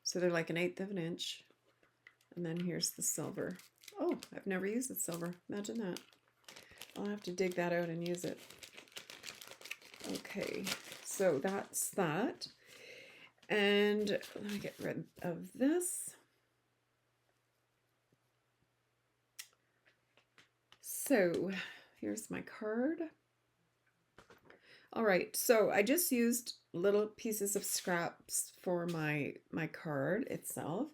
So they're like 1/8 of an inch. And then here's the silver. Oh, I've never used the silver. Imagine that. I'll have to dig that out and use it. Okay, so that's that. And let me get rid of this. So here's my card. All right, so I just used little pieces of scraps for my card itself.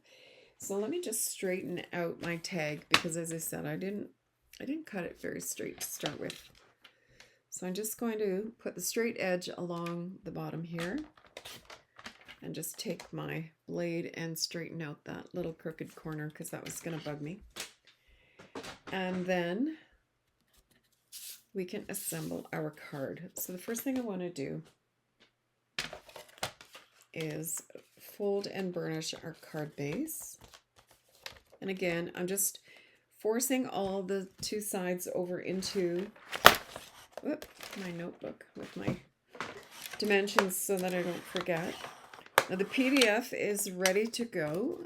So let me just straighten out my tag, because as I said, I didn't cut it very straight to start with. So I'm just going to put the straight edge along the bottom here and just take my blade and straighten out that little crooked corner, because that was going to bug me. And then we can assemble our card. So the first thing I want to do is fold and burnish our card base. And again, I'm just forcing all the two sides over into my notebook with my dimensions so that I don't forget. Now the PDF is ready to go.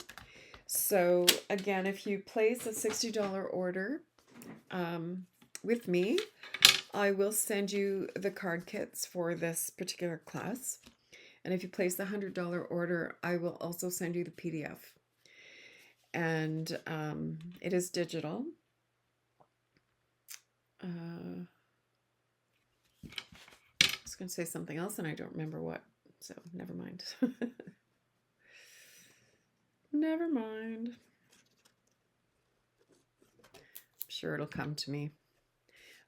So again, if you place a $60 order with me, I will send you the card kits for this particular class. And if you place the $100 order, I will also send you the PDF. And it is digital. I was going to say something else and I don't remember what, so never mind. Never mind. I'm sure it'll come to me.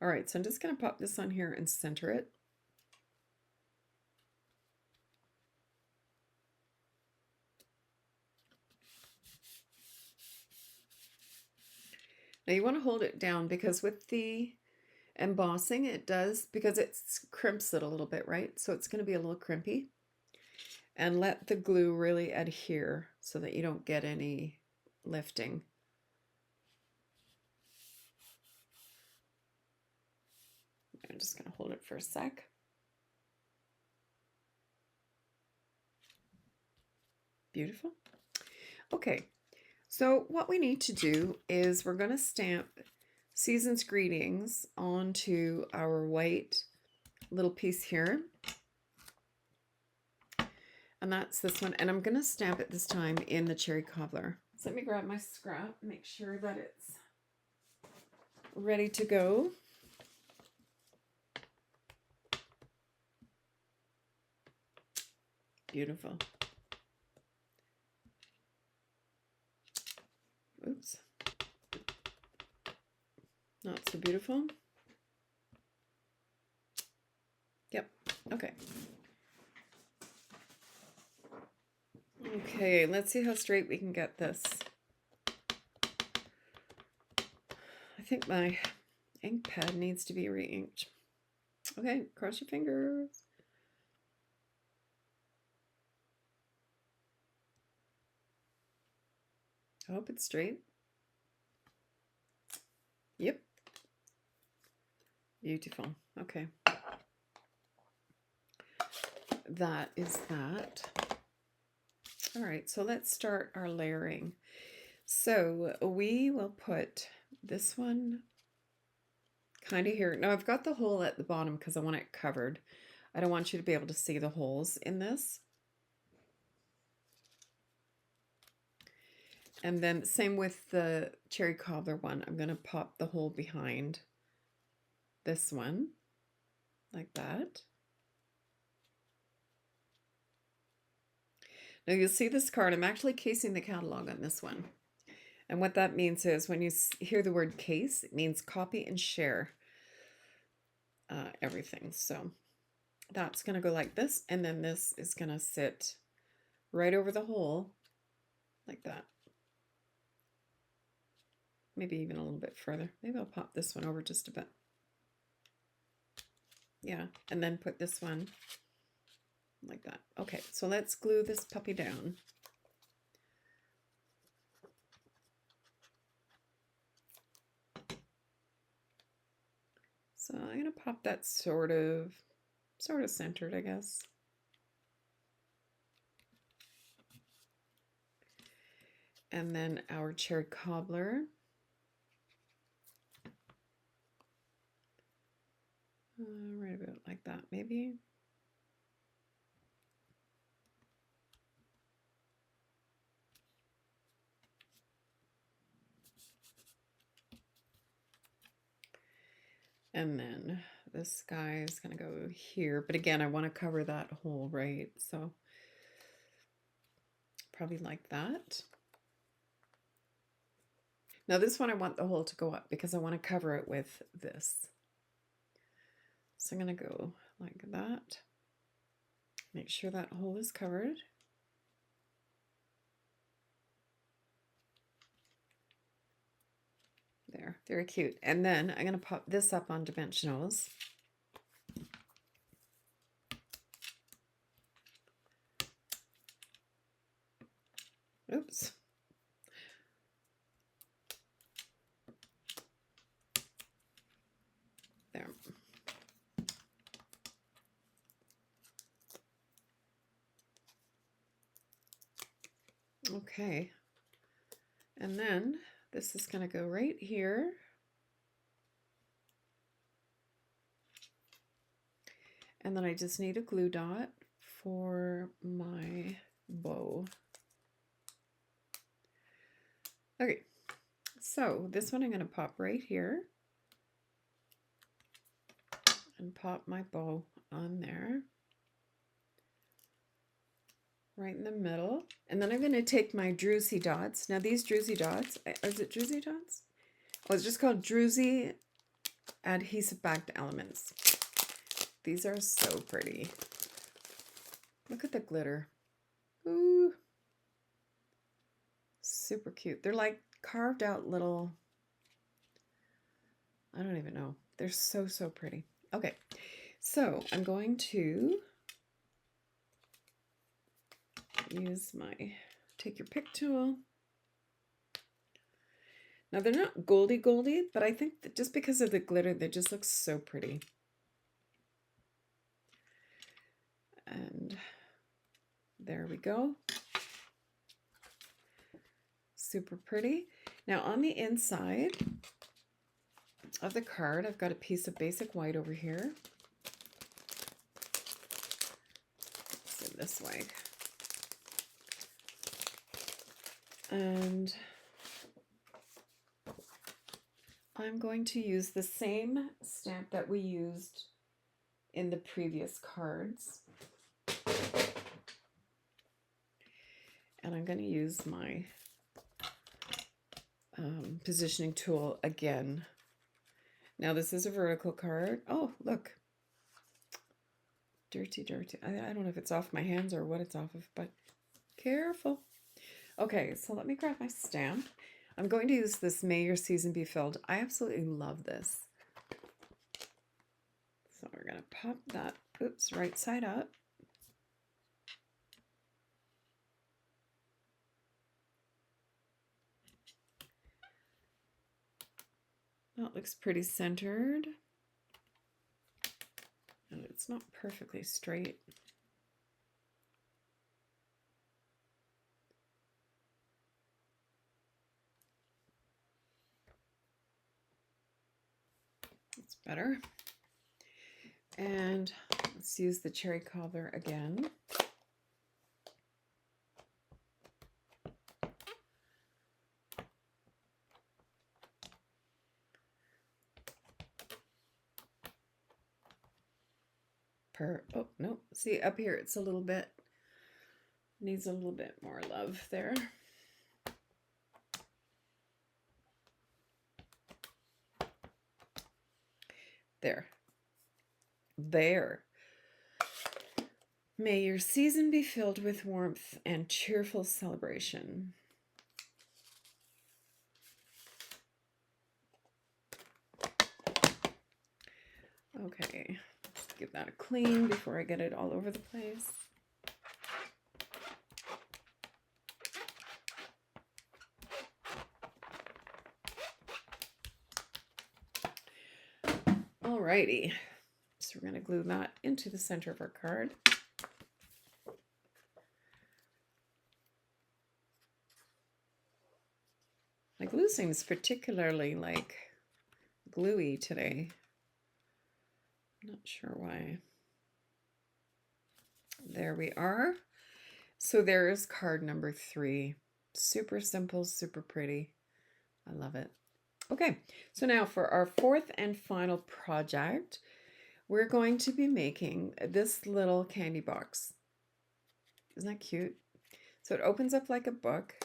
All right, so I'm just going to pop this on here and center it. Now you want to hold it down because with the embossing it does, because it crimps it a little bit, right? So it's going to be a little crimpy. And let the glue really adhere so that you don't get any lifting. I'm just going to hold it for a sec. Beautiful. Okay, so what we need to do is we're going to stamp Season's Greetings onto our white little piece here. And that's this one. And I'm going to stamp it this time in the cherry cobbler. So let me grab my scrap, make sure that it's ready to go. Beautiful. Oops. Not so beautiful. Yep. Okay. Okay, let's see how straight we can get this. I think my ink pad needs to be re-inked. Okay, cross your fingers. I hope it's straight. Yep. Beautiful. Okay. That is that. All right, so let's start our layering. So we will put this one kind of here. Now I've got the hole at the bottom because I want it covered. I don't want you to be able to see the holes in this. And then same with the cherry cobbler one. I'm going to pop the hole behind this one like that. Now you'll see this card. I'm actually casing the catalog on this one. And what that means is when you hear the word case, it means copy and share everything. So that's going to go like this. And then this is going to sit right over the hole like that. Maybe even a little bit further. Maybe I'll pop this one over just a bit. Yeah, and then put this one like that. Okay, so let's glue this puppy down. So I'm going to pop that sort of centered, I guess. And then our cherry cobbler. Right about like that, maybe. And then this guy is going to go here. But again, I want to cover that hole, right? So probably like that. Now this one I want the hole to go up because I want to cover it with this. So I'm going to go like that. Make sure that hole is covered. There, very cute. And then I'm going to pop this up on dimensionals. Oops. There. Okay. And then this is going to go right here. And then I just need a glue dot for my bow. Okay, so this one I'm going to pop right here and pop my bow on there, right in the middle. And then I'm going to take my druzy dots. Now these druzy dots, is it druzy dots? Oh, it's just called druzy adhesive backed elements. These are so pretty. Look at the glitter. Ooh. Super cute. They're like carved out little, I don't even know. They're so, so pretty. Okay, so I'm going to use my take your pick tool. Now they're not goldy, but I think that just because of the glitter, they just look so pretty. And there we go. Super pretty. Now on the inside of the card, I've got a piece of basic white over here. So this way. And I'm going to use the same stamp that we used in the previous cards. And I'm going to use my positioning tool again. Now this is a vertical card. Oh, look. Dirty, dirty. I don't know if it's off my hands or what it's off of, but careful. Okay, so let me grab my stamp. I'm going to use this May Your Season Be Filled. I absolutely love this. So we're going to pop that, oops, right side up. That looks pretty centered. And it's not perfectly straight. That's better. And let's use the cherry cobbler again. Oh, no. See, up here it's a little bit, needs a little bit more love there. There. There. May your season be filled with warmth and cheerful celebration. Okay, let's give that a clean before I get it all over the place. Alrighty, so we're going to glue that into the center of our card. My glue seems particularly like gluey today. Not sure why. There we are. So there is card number 3. Super simple, super pretty. I love it. Okay, so now for our 4th and final project, we're going to be making this little candy box. Isn't that cute? So it opens up like a book.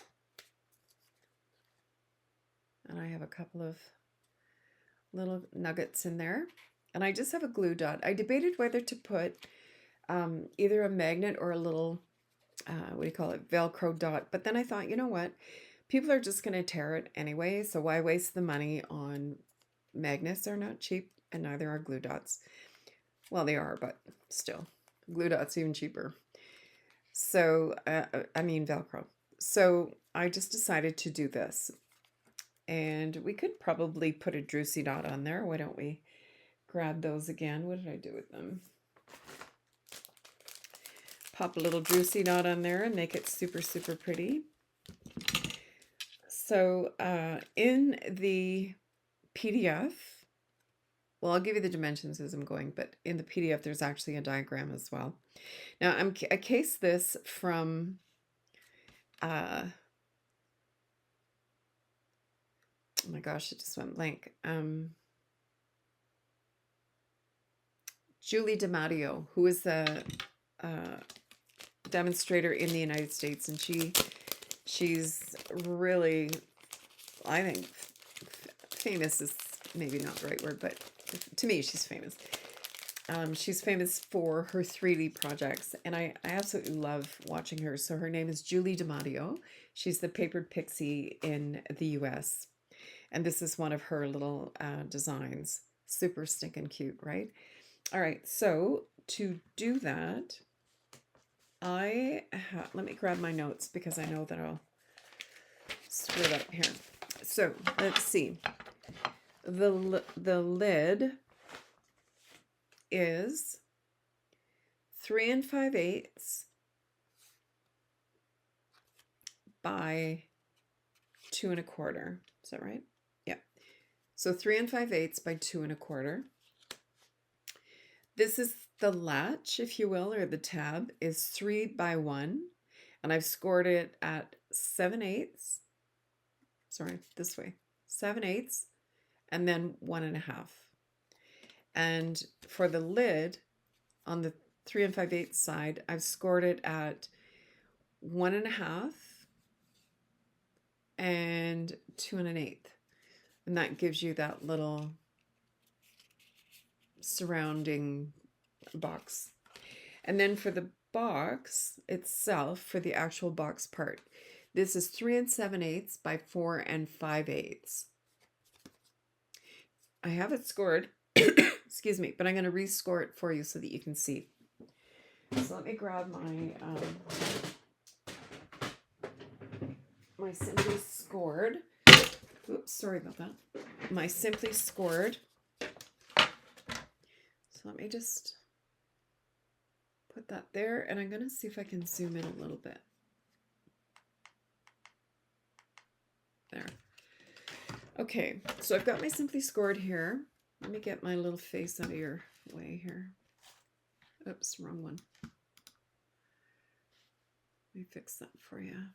And I have a couple of little nuggets in there. And I just have a glue dot. I debated whether to put either a magnet or a little, what do you call it, Velcro dot. But then I thought, you know what? People are just going to tear it anyway, so why waste the money on magnets? They're not cheap, and neither are glue dots. Well, they are, but still. Glue dots even cheaper. So, I mean Velcro. So I just decided to do this. And we could probably put a Drucy dot on there. Why don't we grab those again? What did I do with them? Pop a little Drucy dot on there and make it super, super pretty. So in the PDF, well, I'll give you the dimensions as I'm going, but in the PDF, there's actually a diagram as well. Now, I cased this from oh my gosh, it just went blank. Julie DiMatteo, who is a demonstrator in the United States, and she's really, I think, famous is maybe not the right word, but to me, she's famous. She's famous for her 3D projects, and I absolutely love watching her. So her name is Julie DiMatteo. She's the Papered Pixie in the US, and this is one of her little designs. Super stinking cute, right? All right, so to do that, let me grab my notes because I know that I'll screw it up here. So let's see. The lid is 3 5/8 by 2 1/4. Is that right? Yeah. So 3 5/8 by 2 1/4. This is the latch, if you will, or the tab is 3 by 1, and I've scored it at 7/8. Sorry, this way, 7/8, and then 1 1/2. And for the lid on the 3 5/8 side, I've scored it at 1 1/2 and 2 1/8, and that gives you that little surrounding box. And then for the box itself, for the actual box part, this is 3 7/8 by 4 5/8. I have it scored, excuse me, but I'm going to rescore it for you so that you can see. So let me grab my my Simply Scored. Oops, sorry about that. My Simply Scored. So let me just put that there, and I'm going to see if I can zoom in a little bit. There. Okay, so I've got my Simply Scored here. Let me get my little face out of your way here. Oops, wrong one. Let me fix that for you.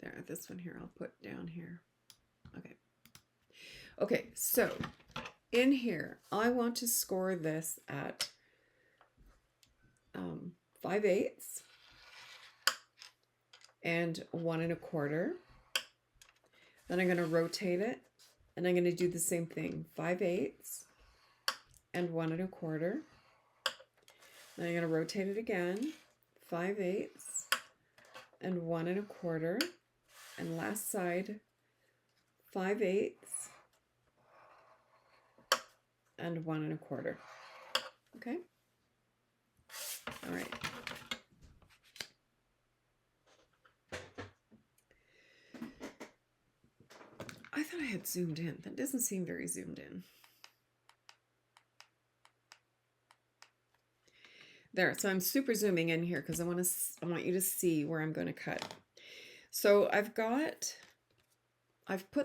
There, this one here I'll put down here. Okay. Okay, so in here, I want to score this at 5/8 and 1 1/4. Then I'm going to rotate it, and I'm going to do the same thing, 5/8 and 1 1/4. Then I'm going to rotate it again, 5/8 and 1 1/4, and last side, 5/8 and 1 1/4. Okay. All right. I thought I had zoomed in. That doesn't seem very zoomed in. There. So I'm super zooming in here because I want you to see where I'm going to cut. So I've put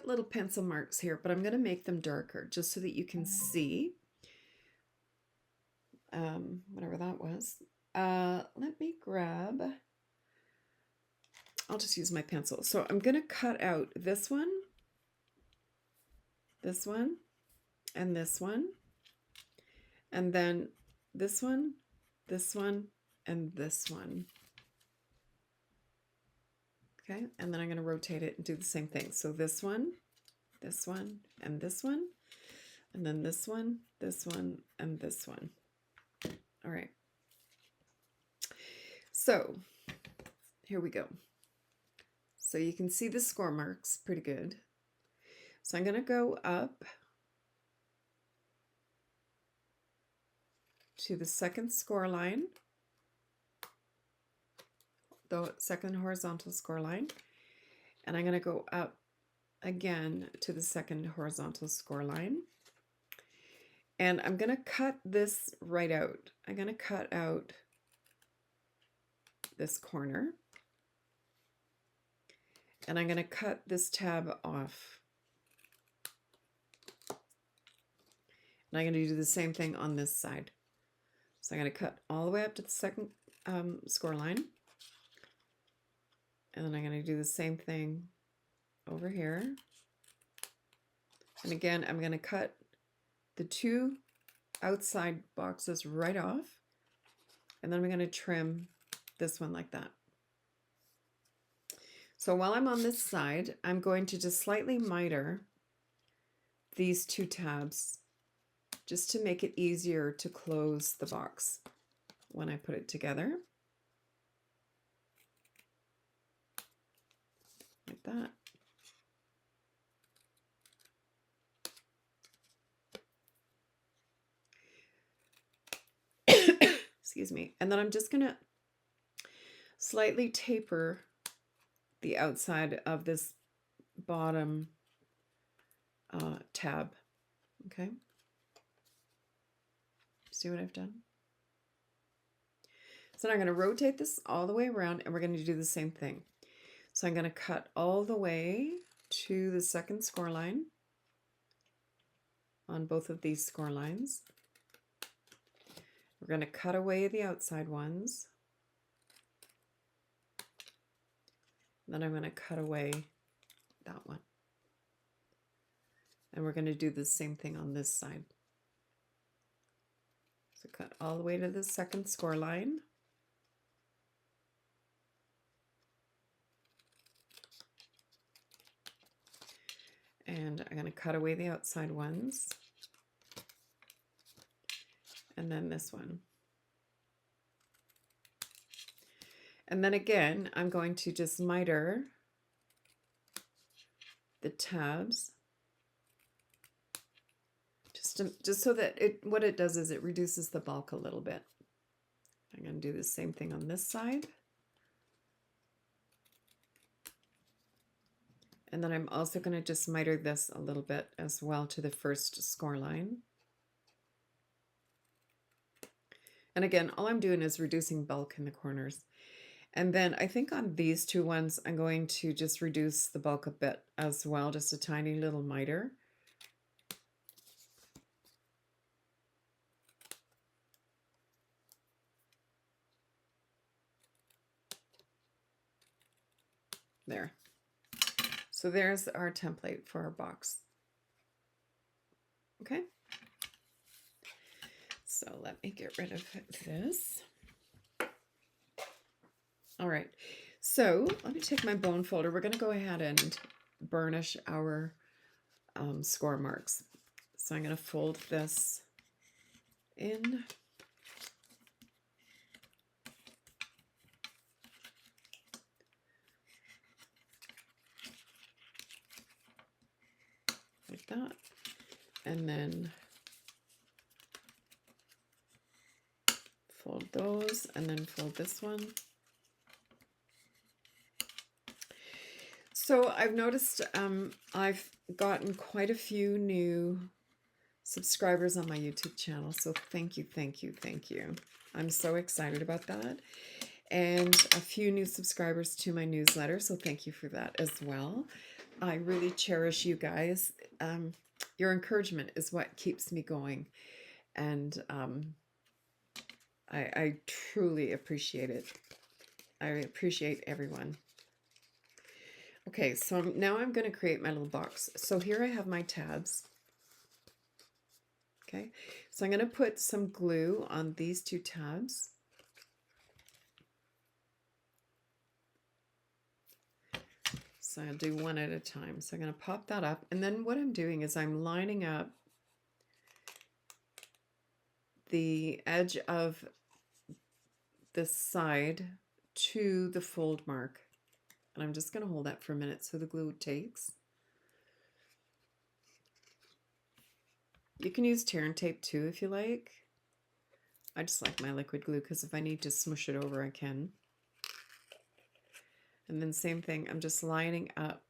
little pencil marks here, but I'm going to make them darker just so that you can see whatever that was. Let me grab, I'll just use my pencil. So I'm going to cut out this one, and this one, and then this one, and this one. Okay, and then I'm going to rotate it and do the same thing. So this one, and this one, and then this one, and this one. All right. So here we go. So you can see the score marks pretty good. So I'm going to go up to the second score line, the second horizontal score line, and I'm going to go up again to the second horizontal score line. And I'm going to cut this right out. I'm going to cut out this corner. And I'm going to cut this tab off. And I'm going to do the same thing on this side. So I'm going to cut all the way up to the second score line. And then I'm going to do the same thing over here. And again, I'm going to cut the two outside boxes right off. And then I'm going to trim this one like that. So while I'm on this side, I'm going to just slightly miter these two tabs just to make it easier to close the box when I put it together. Like that. Excuse me. And then I'm just going to slightly taper the outside of this bottom tab. Okay. See what I've done? So now I'm going to rotate this all the way around and we're going to do the same thing. So I'm going to cut all the way to the second score line on both of these score lines. We're going to cut away the outside ones. Then I'm going to cut away that one. And we're going to do the same thing on this side. So cut all the way to the second score line. And I'm going to cut away the outside ones. And then this one. And then again, I'm going to just miter the tabs just so that what it does is it reduces the bulk a little bit. I'm going to do the same thing on this side. And then I'm also going to just miter this a little bit as well to the first score line. And again, all I'm doing is reducing bulk in the corners. And then I think on these two ones, I'm going to just reduce the bulk a bit as well, just a tiny little miter. There. So there's our template for our box. Okay. So let me get rid of this. All right, so let me take my bone folder. We're going to go ahead and burnish our score marks. So I'm going to fold this in. Like that. And then fold those and then fold this one. So I've noticed I've gotten quite a few new subscribers on my YouTube channel. So thank you, thank you, thank you. I'm so excited about that. And a few new subscribers to my newsletter. So thank you for that as well. I really cherish you guys. Your encouragement is what keeps me going. And I truly appreciate it. I appreciate everyone. Okay, so now I'm going to create my little box. So here I have my tabs. Okay, so I'm going to put some glue on these two tabs. So I'll do one at a time. So I'm going to pop that up. And then what I'm doing is I'm lining up the edge of this side to the fold mark. And I'm just going to hold that for a minute so the glue takes. You can use tear and tape too if you like. I just like my liquid glue because if I need to smush it over, I can. And then same thing, I'm just lining up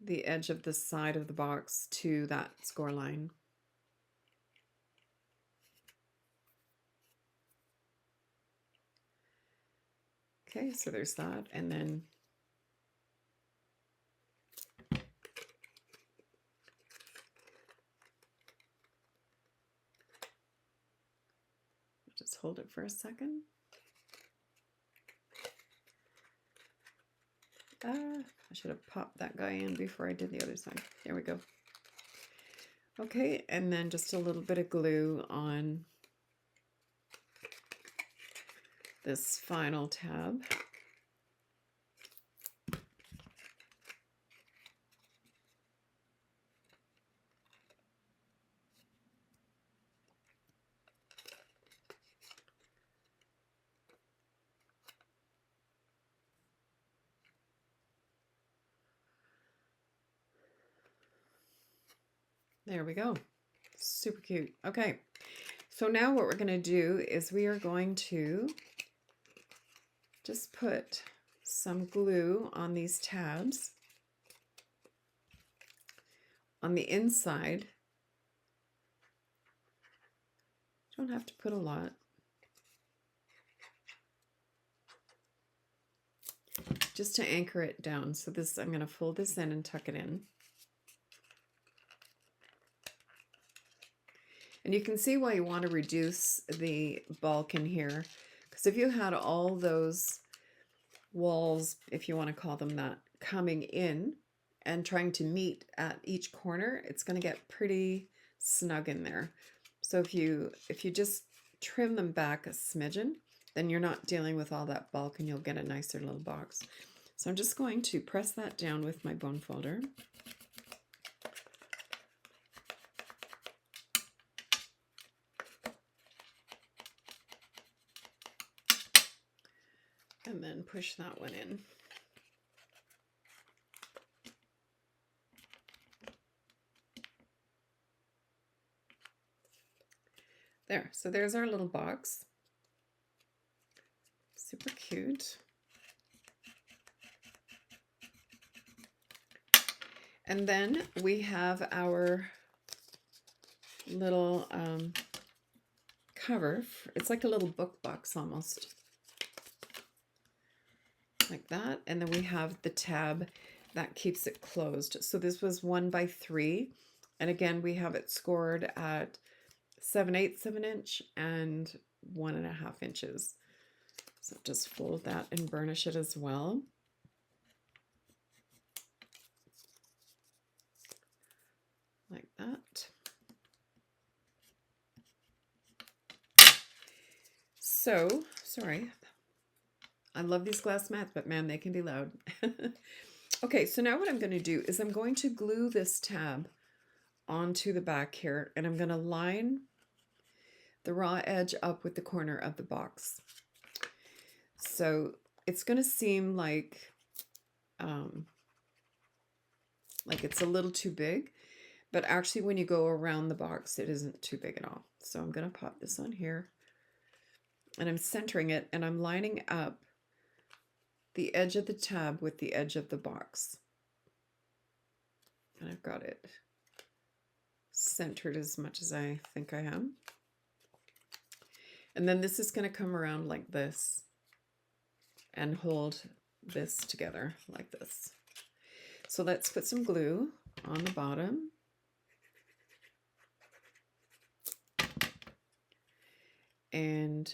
the edge of the side of the box to that score line. Okay, so there's that, and then just hold it for a second. I should have popped that guy in before I did the other side. There we go. Okay, and then just a little bit of glue on this final tab. There we go. Super cute. Okay, so now what we're going to do is we are going to just put some glue on these tabs on the inside. Don't have to put a lot. Just to anchor it down. So this, I'm going to fold this in and tuck it in. And you can see why you want to reduce the bulk in here, because if you had all those walls, if you want to call them that, coming in and trying to meet at each corner, it's going to get pretty snug in there. So if you just trim them back a smidgen, then you're not dealing with all that bulk and you'll get a nicer little box. So I'm just going to press that down with my bone folder. And then push that one in. There, so there's our little box. Super cute. And then we have our little cover. It's like a little book box almost. Like that, and then we have the tab that keeps it closed. So this was 1 by 3, and again we have it scored at 7/8 of an inch and 1.5 inches. So just fold that and burnish it as well. Like that. So, sorry. I love these glass mats, but man, they can be loud. Okay, so now what I'm going to do is I'm going to glue this tab onto the back here, and I'm going to line the raw edge up with the corner of the box. So it's going to seem like it's a little too big, but actually when you go around the box, it isn't too big at all. So I'm going to pop this on here, and I'm centering it, and I'm lining up the edge of the tab with the edge of the box. And I've got it centered as much as I think I am. And then this is going to come around like this and hold this together like this. So let's put some glue on the bottom. And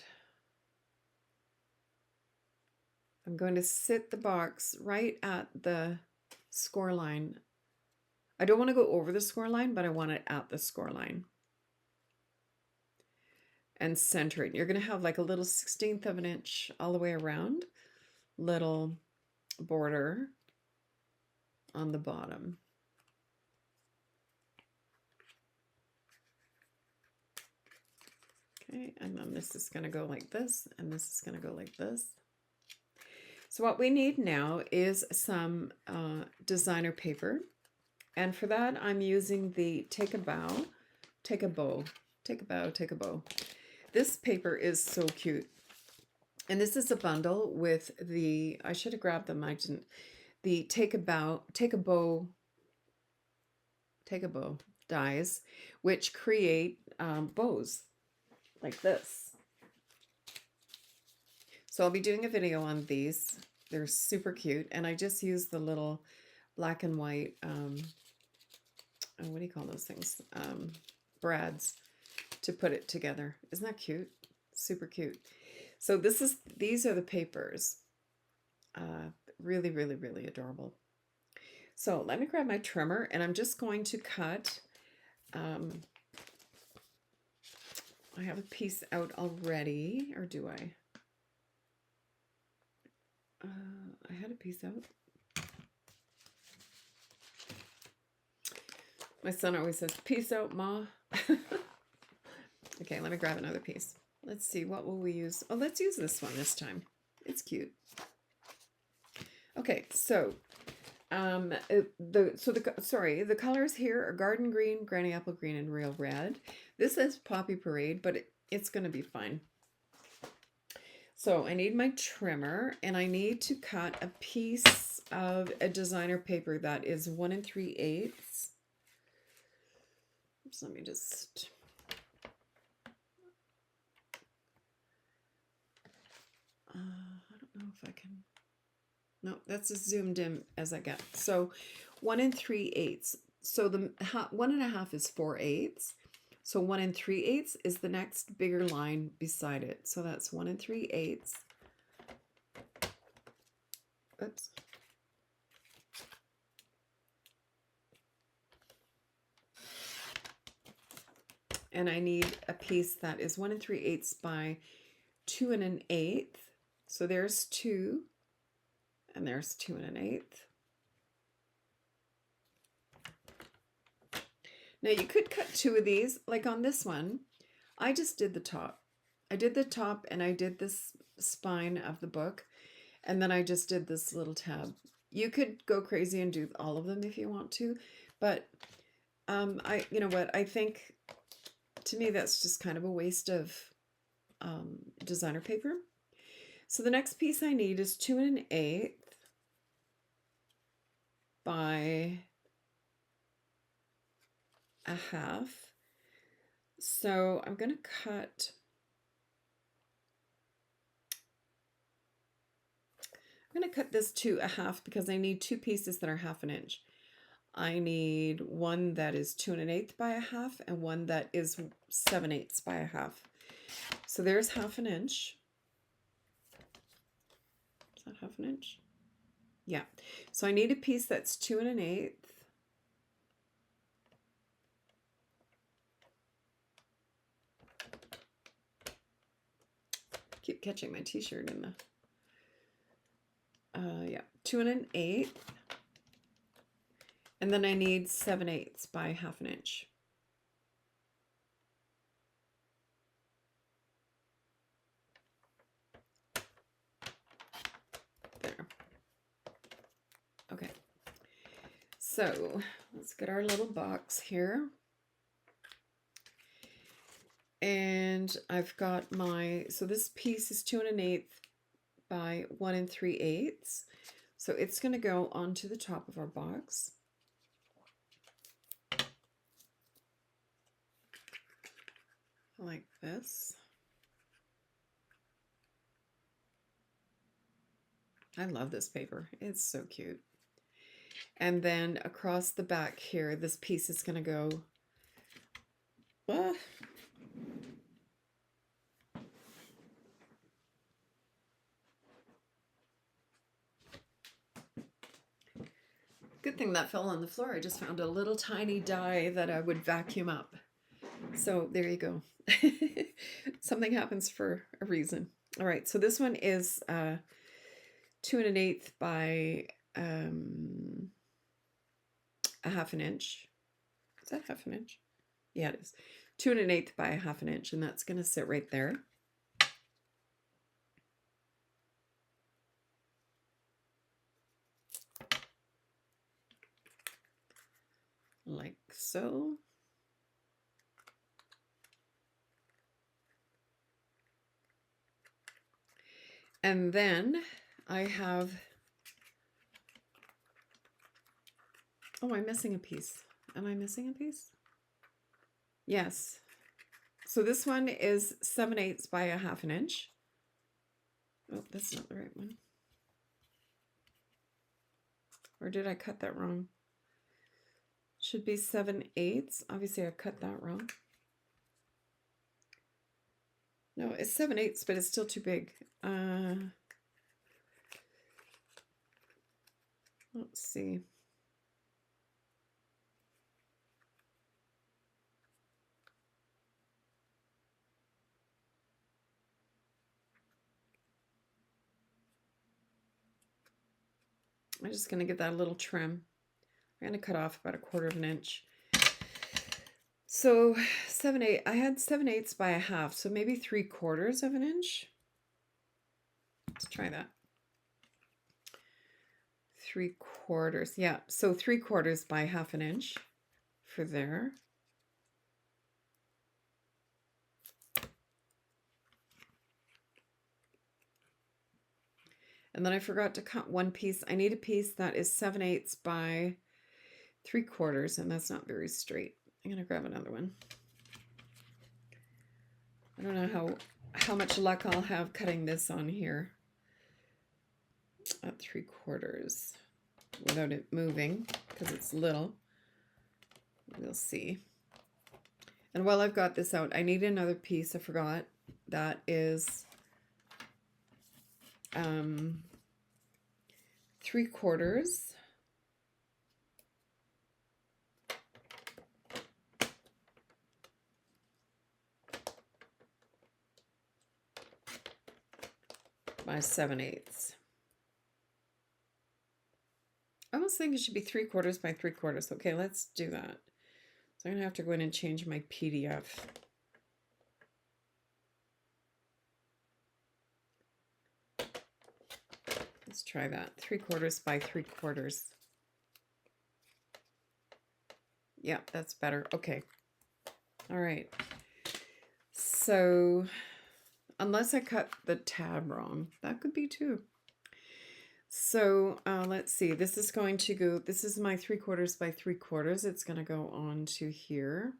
I'm going to sit the box right at the score line. I don't want to go over the score line, but I want it at the score line. And center it. You're going to have like a little 1/16 of an inch all the way around, little border on the bottom. Okay, and then this is going to go like this, and this is going to go like this. So what we need now is some designer paper, and for that I'm using the Take a Bow take a bow. Take a bow, take a bow. This paper is so cute. And this is a bundle with the, I should have grabbed them, I didn't. The take a bow dies, which create bows like this. So I'll be doing a video on these. They're super cute. And I just used the little black and white, what do you call those things? Brads to put it together. Isn't that cute? Super cute. So these are the papers. Really, really, really adorable. So let me grab my trimmer and I'm just going to cut. I have a piece out already, or do I? I had a piece out. My son always says, "Peace out, Ma." Okay, let me grab another piece. Let's see, what will we use? Oh, let's use this one this time. It's cute. Okay, so the colors here are Garden Green, Granny Apple Green, and Real Red. This is Poppy Parade, but it's going to be fine. So I need my trimmer, and I need to cut a piece of a designer paper that is 1 3/8. So let me just... I don't know if I can... No, that's as zoomed in as I get. So 1 3/8. So the 1 1/2 is 4/8. So 1 3/8 is the next bigger line beside it. So that's 1 3/8. Oops. And I need a piece that is 1 3/8 by 2 1/8. So there's 2, and there's 2 1/8. Now you could cut 2 of these, like on this one. I just did the top. I did the top and I did this spine of the book, and then I just did this little tab. You could go crazy and do all of them if you want to, but you know what, I think to me that's just kind of a waste of designer paper. So the next piece I need is 2 1/8 by 1/2. So I'm going to cut, this to 1/2 because I need 2 pieces that are 1/2 inch. I need one that is 2 1/8 by 1/2 and one that is 7/8 by 1/2. So there's 1/2 inch. Is that 1/2 inch? Yeah. So I need a piece that's 2 1/8. Keep catching my t-shirt in the yeah, 2 1/8, and then I need 7/8 by 1/2 inch. There. Okay, so let's get our little box here. And I've got my, so this piece is 2 1/8 by 1 3/8. So it's going to go onto the top of our box. Like this. I love this paper. It's so cute. And then across the back here, this piece is going to go... Good thing that fell on the floor. I just found a little tiny die that I would vacuum up. So there you go. Something happens for a reason. All right, so this one is 2 1/8 by 1/2 inch. Is that 1/2 inch? Yeah, it is. 2 1/8 by 1/2 inch, and that's going to sit right there. Like so. And then I have, oh, I'm missing a piece. Am I missing a piece? Yes. So this one is 7/8 by 1/2 inch. Oh, that's not the right one. Or did I cut that wrong? Should be 7/8. Obviously I cut that wrong. No, it's 7/8, but it's still too big. Let's see. I'm just going to give that a little trim. I'm going to cut off about 1/4 inch. So 7/8, I had 7/8 by 1/2, so maybe 3/4 inch. Let's try that. 3/4, yeah. So 3/4 by 1/2 inch for there. And then I forgot to cut one piece. I need a piece that is 7/8 by 3/4, and that's not very straight. I'm gonna grab another one. I don't know how much luck I'll have cutting this on here at 3/4 without it moving because it's little. We'll see. And while I've got this out, I need another piece. I forgot. That is 3/4 by 7/8. I almost think it should be 3/4 by 3/4. Okay, let's do that. So I'm gonna have to go in and change my PDF. Let's try that. 3/4 by 3/4. Yeah, that's better. Okay. All right. So unless I cut the tab wrong, that could be too. So let's see. This is going to go, this is my 3/4 by 3/4. It's going to go on to here.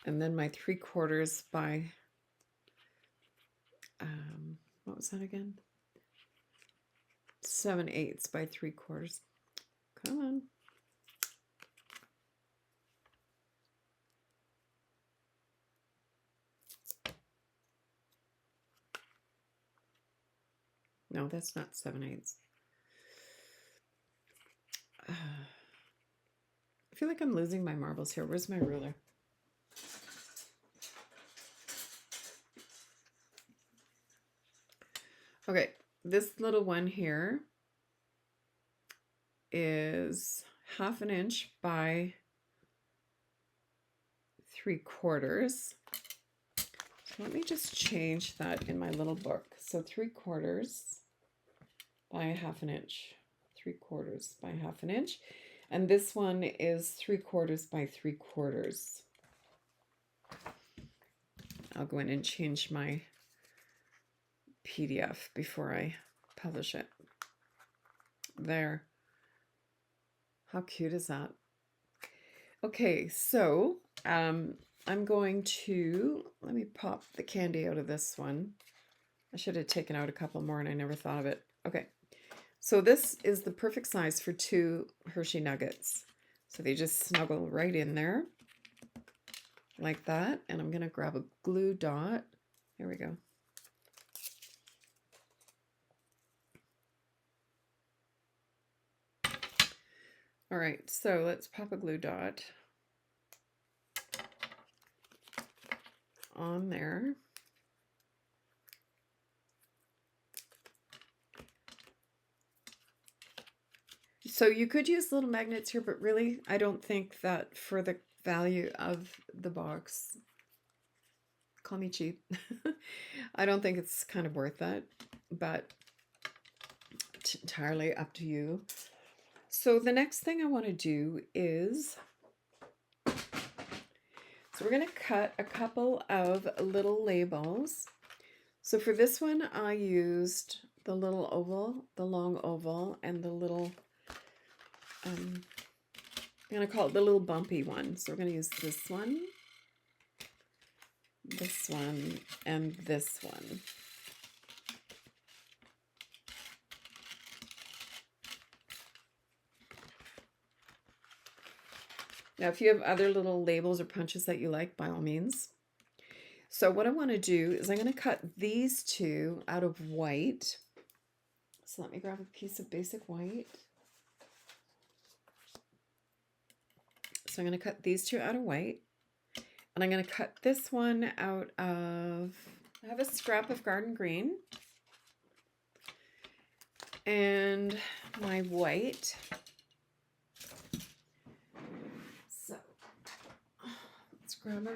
And then my 3/4 by, what was that again? 7/8 by 3/4. Come on. No, that's not 7/8. I feel like I'm losing my marbles here. Where's my ruler? Okay, this little one here is 1/2 inch by 3/4. So let me just change that in my little book. So 3/4 by 1/2 inch. 3/4 by 1/2 inch. And this one is 3/4 by 3/4. I'll go in and change my PDF before I publish it. There. How cute is that? Okay, so I'm going to, let me pop the candy out of this one. I should have taken out a couple more and I never thought of it. Okay, so this is the perfect size for 2 Hershey nuggets. So they just snuggle right in there like that. And I'm gonna grab a glue dot. There we go. All right, so let's pop a glue dot on there. So you could use little magnets here, but really, I don't think that for the value of the box, call me cheap, I don't think it's kind of worth that. But much entirely up to you. So the next thing I want to do is, so we're going to cut a couple of little labels. So for this one, I used the little oval, the long oval, and the little, I'm going to call it the little bumpy one. So we're going to use this one, and this one. Now, if you have other little labels or punches that you like, by all means. So what I want to do is I'm going to cut these two out of white. So let me grab a piece of basic white. So I'm going to cut these two out of white. And I'm going to cut this one out of, I have a scrap of garden green. And my white. So let's grab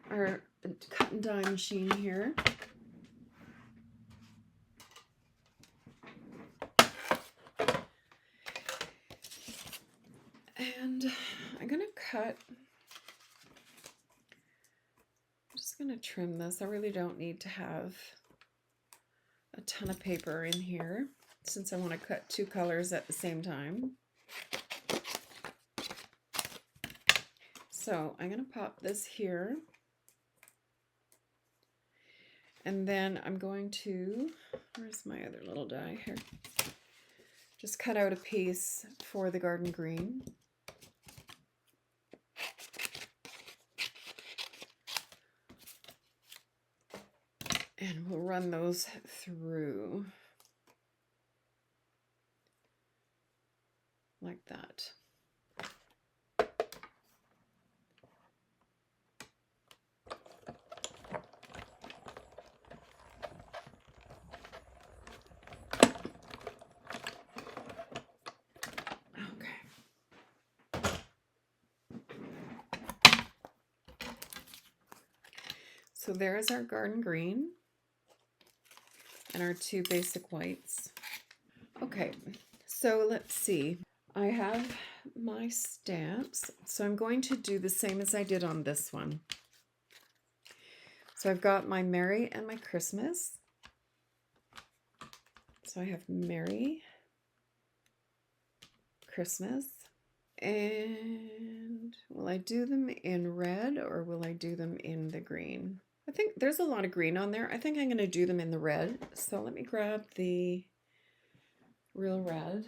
our cut and die machine here. And I'm going to cut, I'm just going to trim this. I really don't need to have a ton of paper in here since I want to cut two colors at the same time. So I'm going to pop this here. And then I'm going to, where's my other little die here? Just cut out a piece for the garden green. And we'll run those through like that. So there's our garden green and our two basic whites. Okay, so let's see. I have my stamps, so I'm going to do the same as I did on this one. So I've got my Merry and my Christmas. So I have Merry, Christmas, and will I do them in red or will I do them in the green? I think there's a lot of green on there. I think I'm going to do them in the red. So let me grab the real red.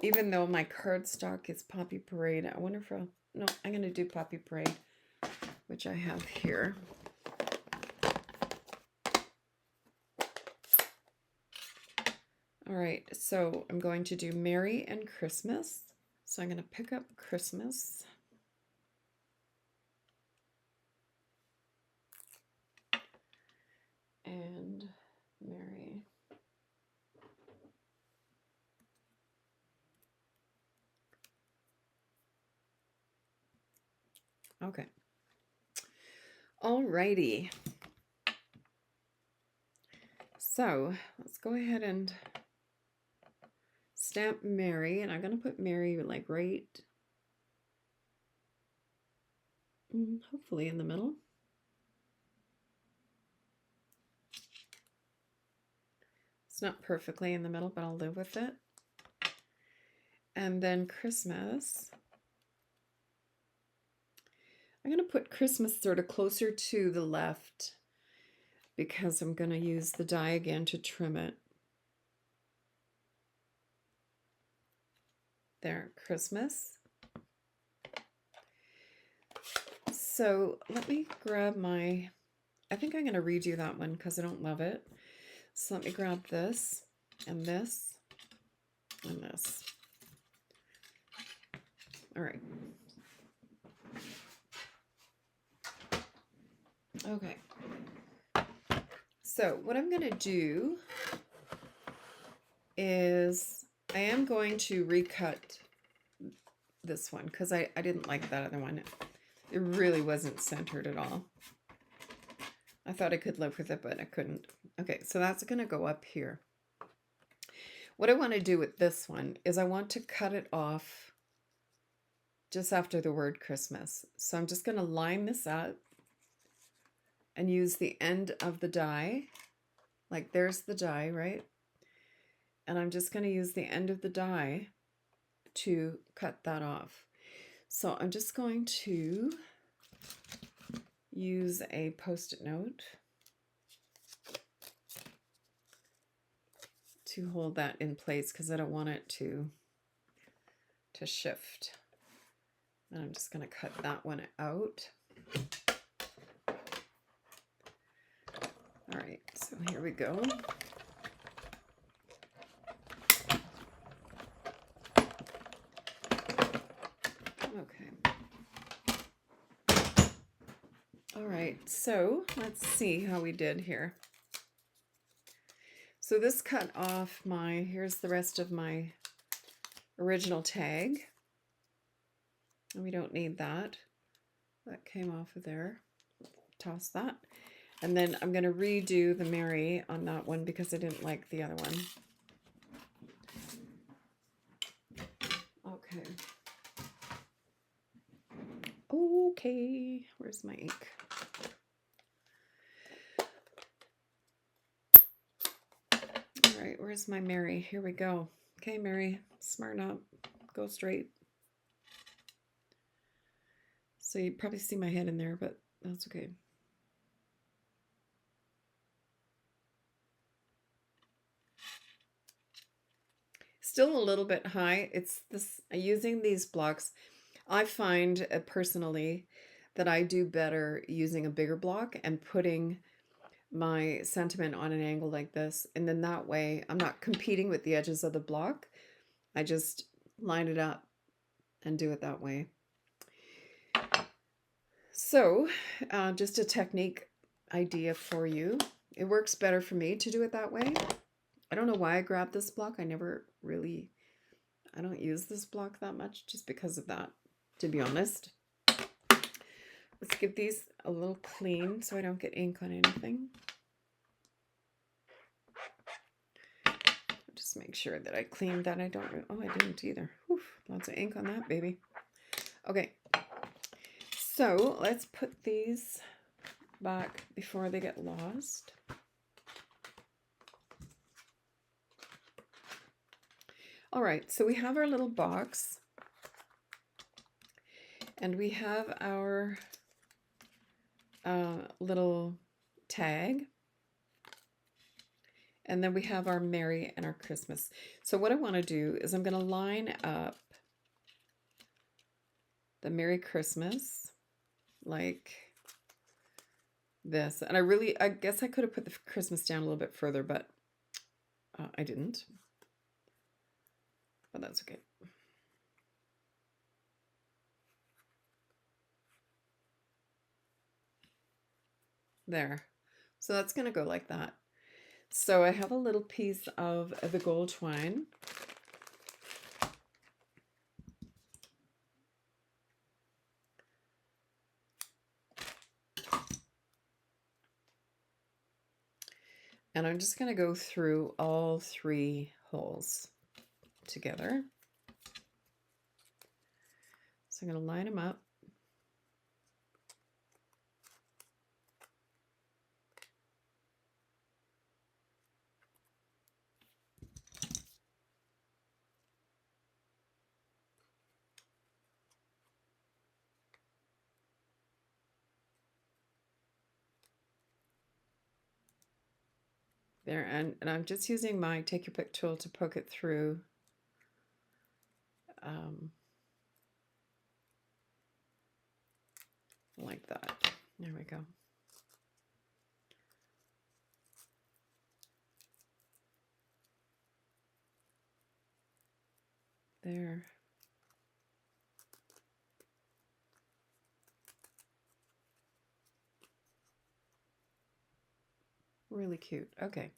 Even though my cardstock is Poppy Parade, I wonder if I'll, no, I'm going to do Poppy Parade, which I have here. All right, so I'm going to do Merry and Christmas. So I'm going to pick up Christmas. And Merry. Okay. Alrighty. So let's go ahead and stamp Merry, and I'm going to put Merry like right, hopefully in the middle. It's not perfectly in the middle, but I'll live with it. And then Christmas. I'm going to put Christmas sort of closer to the left because I'm going to use the die again to trim it. There, Christmas. So let me grab my, I think I'm going to redo that one because I don't love it. So let me grab this and this and this. All right. Okay. So what I'm going to do is I am going to recut this one because I didn't like that other one. It really wasn't centered at all. I thought I could live with it, but I couldn't. Okay, so that's going to go up here. What I want to do with this one is I want to cut it off just after the word Christmas. So I'm just going to line this up and use the end of the die. Like there's the die, right? And I'm just going to use the end of the die to cut that off. So I'm just going to use a Post-it note to hold that in place because I don't want it to shift. And I'm just going to cut that one out. All right, so here we go. Okay. All right, so let's see how we did here. So this cut off here's the rest of my original tag. And we don't need that. That came off of there. Toss that. And then I'm going to redo the Mary on that one because I didn't like the other one. Okay. Okay, where's my ink? All right, where's my Mary? Here we go. Okay, Mary, smarten up. Go straight. So you probably see my head in there, but that's okay. Still a little bit high. It's this, using these blocks, I find personally that I do better using a bigger block and putting my sentiment on an angle like this. And then that way I'm not competing with the edges of the block. I just line it up and do it that way. So just a technique idea for you. It works better for me to do it that way. I don't know why I grabbed this block. I don't use this block that much just because of that, to be honest. Let's give these a little clean so I don't get ink on anything. Just make sure that I cleaned that. I didn't either. Whew, lots of ink on that, baby. Okay, so let's put these back before they get lost. All right, so we have our little box and we have our little tag, and then we have our Merry and our Christmas. So what I want to do is I'm going to line up the Merry Christmas like this. And I guess I could have put the Christmas down a little bit further, but I didn't. But that's okay. There. So that's going to go like that. So I have a little piece of the gold twine. And I'm just going to go through all 3 holes together. So I'm going to line them up. There, and I'm just using my take your pick tool to poke it through. Like that. There we go. There. Really cute. Okay.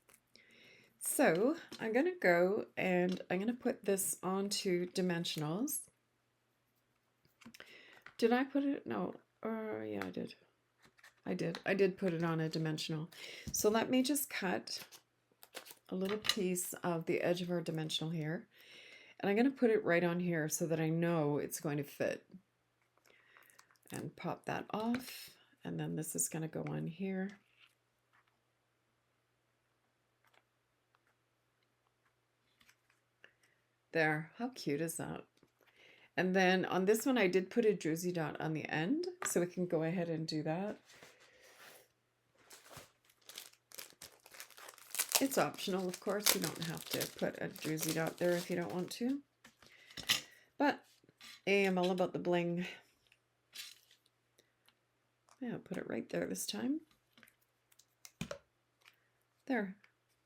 So I'm going to go and I'm going to put this onto dimensionals. Did I put it? No. Yeah, I did. I did put it on a dimensional. So let me just cut a little piece of the edge of our dimensional here. And I'm going to put it right on here so that I know it's going to fit. And pop that off. And then this is going to go on here. There. How cute is that? And then on this one, I did put a druzy dot on the end, so we can go ahead and do that. It's optional, of course. You don't have to put a druzy dot there if you don't want to. But I am all about the bling. Yeah, I'll put it right there this time. There.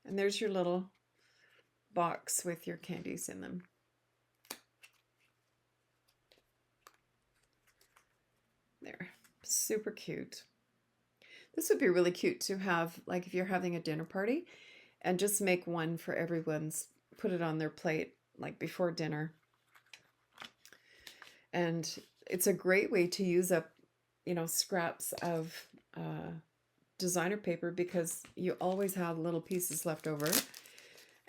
And there's your little box with your candies in them. There. Super cute. This would be really cute to have, like if you're having a dinner party, and just make one for everyone's, put it on their plate like before dinner. And it's a great way to use up, you know, scraps of designer paper, because you always have little pieces left over.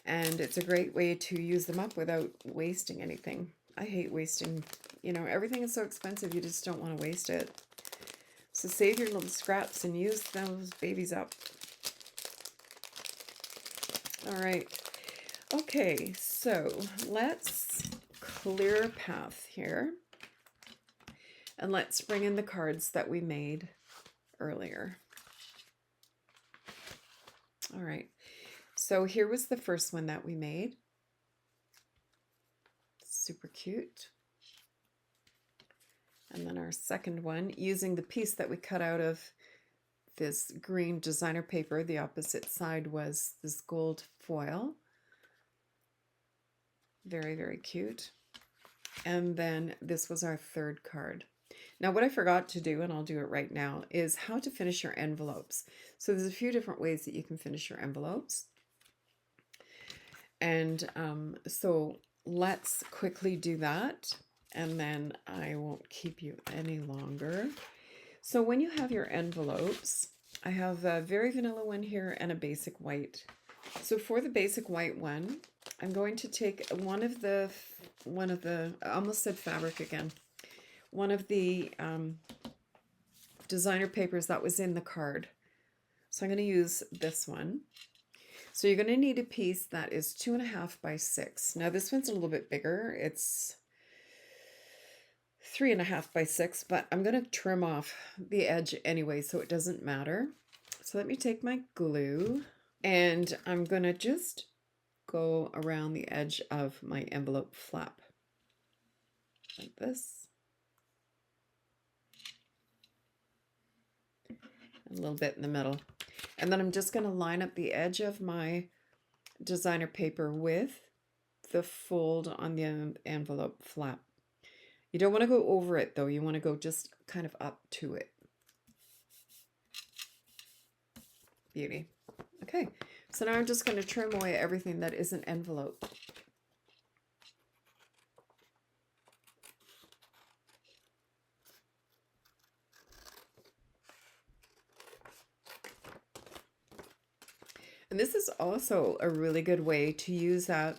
And it's a great way to use them up without wasting anything. I hate wasting, you know, everything is so expensive, you just don't want to waste it. So save your little scraps and use those babies up. All right. Okay, so let's clear a path here. And let's bring in the cards that we made earlier. All right. So here was the first one that we made. Super cute. And then our second one, using the piece that we cut out of this green designer paper. The opposite side was this gold foil. Very, very cute. And then this was our third card. Now what I forgot to do, and I'll do it right now, is how to finish your envelopes. So there's a few different ways that you can finish your envelopes. And so let's quickly do that, and then I won't keep you any longer. So when you have your envelopes, I have a very vanilla one here and a basic white. So for the basic white one, I'm going to take one of the, I almost said fabric again, one of the designer papers that was in the card. So I'm going to use this one. So you're going to need a piece that is 2.5 by 6. Now this one's a little bit bigger. It's 3.5 by 6, but I'm going to trim off the edge anyway, so it doesn't matter. So let me take my glue, and I'm going to just go around the edge of my envelope flap like this. A little bit in the middle. And then I'm just going to line up the edge of my designer paper with the fold on the envelope flap. You don't want to go over it though, you want to go just kind of up to it. Beauty. Okay, so now I'm just going to trim away everything that isn't envelope. And this is also a really good way to use that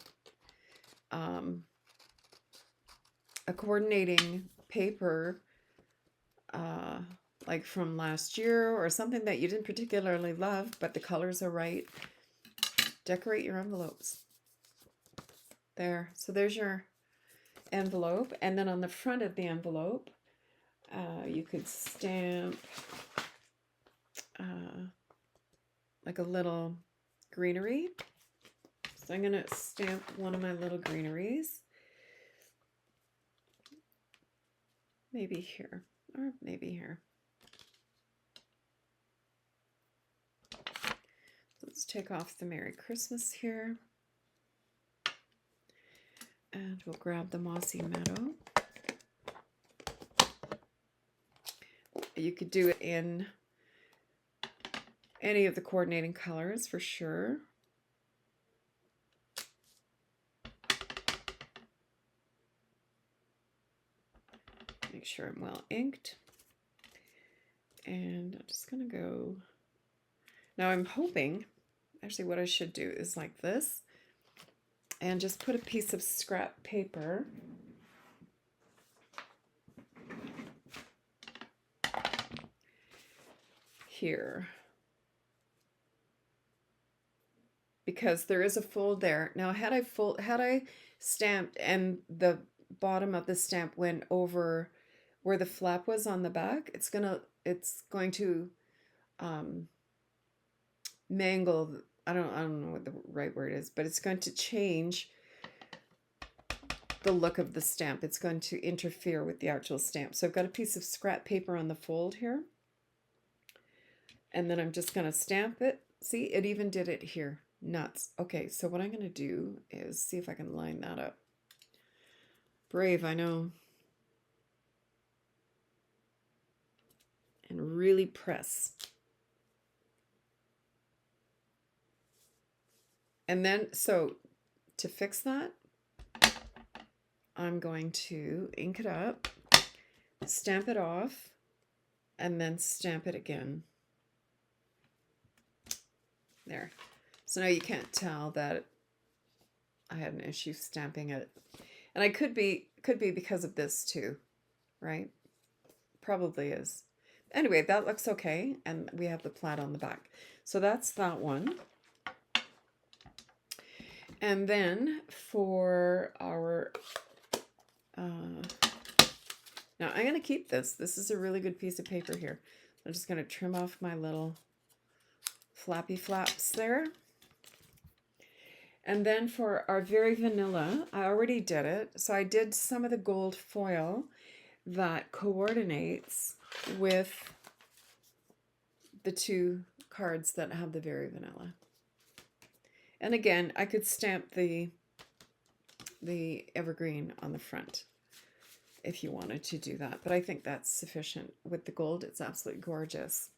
a coordinating paper like from last year, or something that you didn't particularly love, but the colors are right. Decorate your envelopes. There. So there's your envelope. And then on the front of the envelope, you could stamp like a little greenery. So I'm going to stamp one of my little greeneries. Maybe here, or maybe here. Let's take off the Merry Christmas here. And we'll grab the Mossy Meadow. You could do it in any of the coordinating colors for sure. Make sure I'm well inked. And I'm just going to go. Now I'm hoping, actually what I should do is like this, and just put a piece of scrap paper here, because there is a fold there. Now had I stamped and the bottom of the stamp went over where the flap was on the back, it's going to mangle, I don't know what the right word is, but it's going to change the look of the stamp. It's going to interfere with the actual stamp. So I've got a piece of scrap paper on the fold here, and then I'm just going to stamp it. See, it even did it here. Nuts. Okay, so what I'm going to do is see if I can line that up. Brave, I know. And really press. And then, so to fix that, I'm going to ink it up, stamp it off, and then stamp it again. There. So now you can't tell that I had an issue stamping it. And I could be because of this too, right? Probably is. Anyway, that looks okay, and we have the plaid on the back. So that's that one. And then for our, now I'm going to keep this. This is a really good piece of paper here. I'm just going to trim off my little flappy flaps there. And then for our very vanilla, I already did it. So I did some of the gold foil that coordinates with the two cards that have the very vanilla. And again, I could stamp the evergreen on the front if you wanted to do that, but I think that's sufficient. With the gold, it's absolutely gorgeous.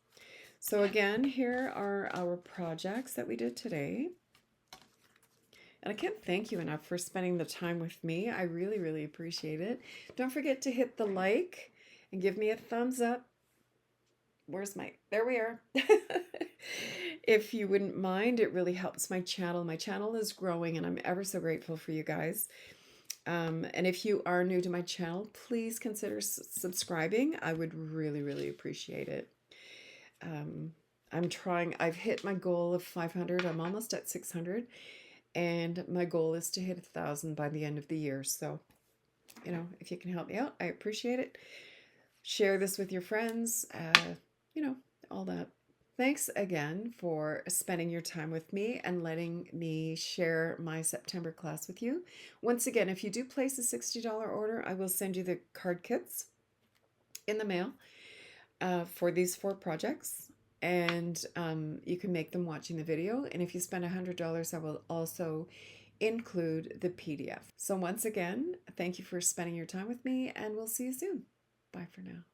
So again, here are our projects that we did today. And I can't thank you enough for spending the time with me. I really, really appreciate it. Don't forget to hit the like and give me a thumbs up. Where's my, there we are. If you wouldn't mind, it really helps my channel. My channel is growing and I'm ever so grateful for you guys. And if you are new to my channel, please consider subscribing. I would really, really appreciate it. I've hit my goal of 500. I'm almost at 600. And my goal is to hit 1,000 by the end of the year. So, you know, if you can help me out, I appreciate it. Share this with your friends, you know, all that. Thanks again for spending your time with me and letting me share my September class with you. Once again, if you do place a $60 order, I will send you the card kits in the mail for these 4 projects. And you can make them watching the video. And if you spend $100, I will also include the PDF. So once again, thank you for spending your time with me, and we'll see you soon. Bye for now.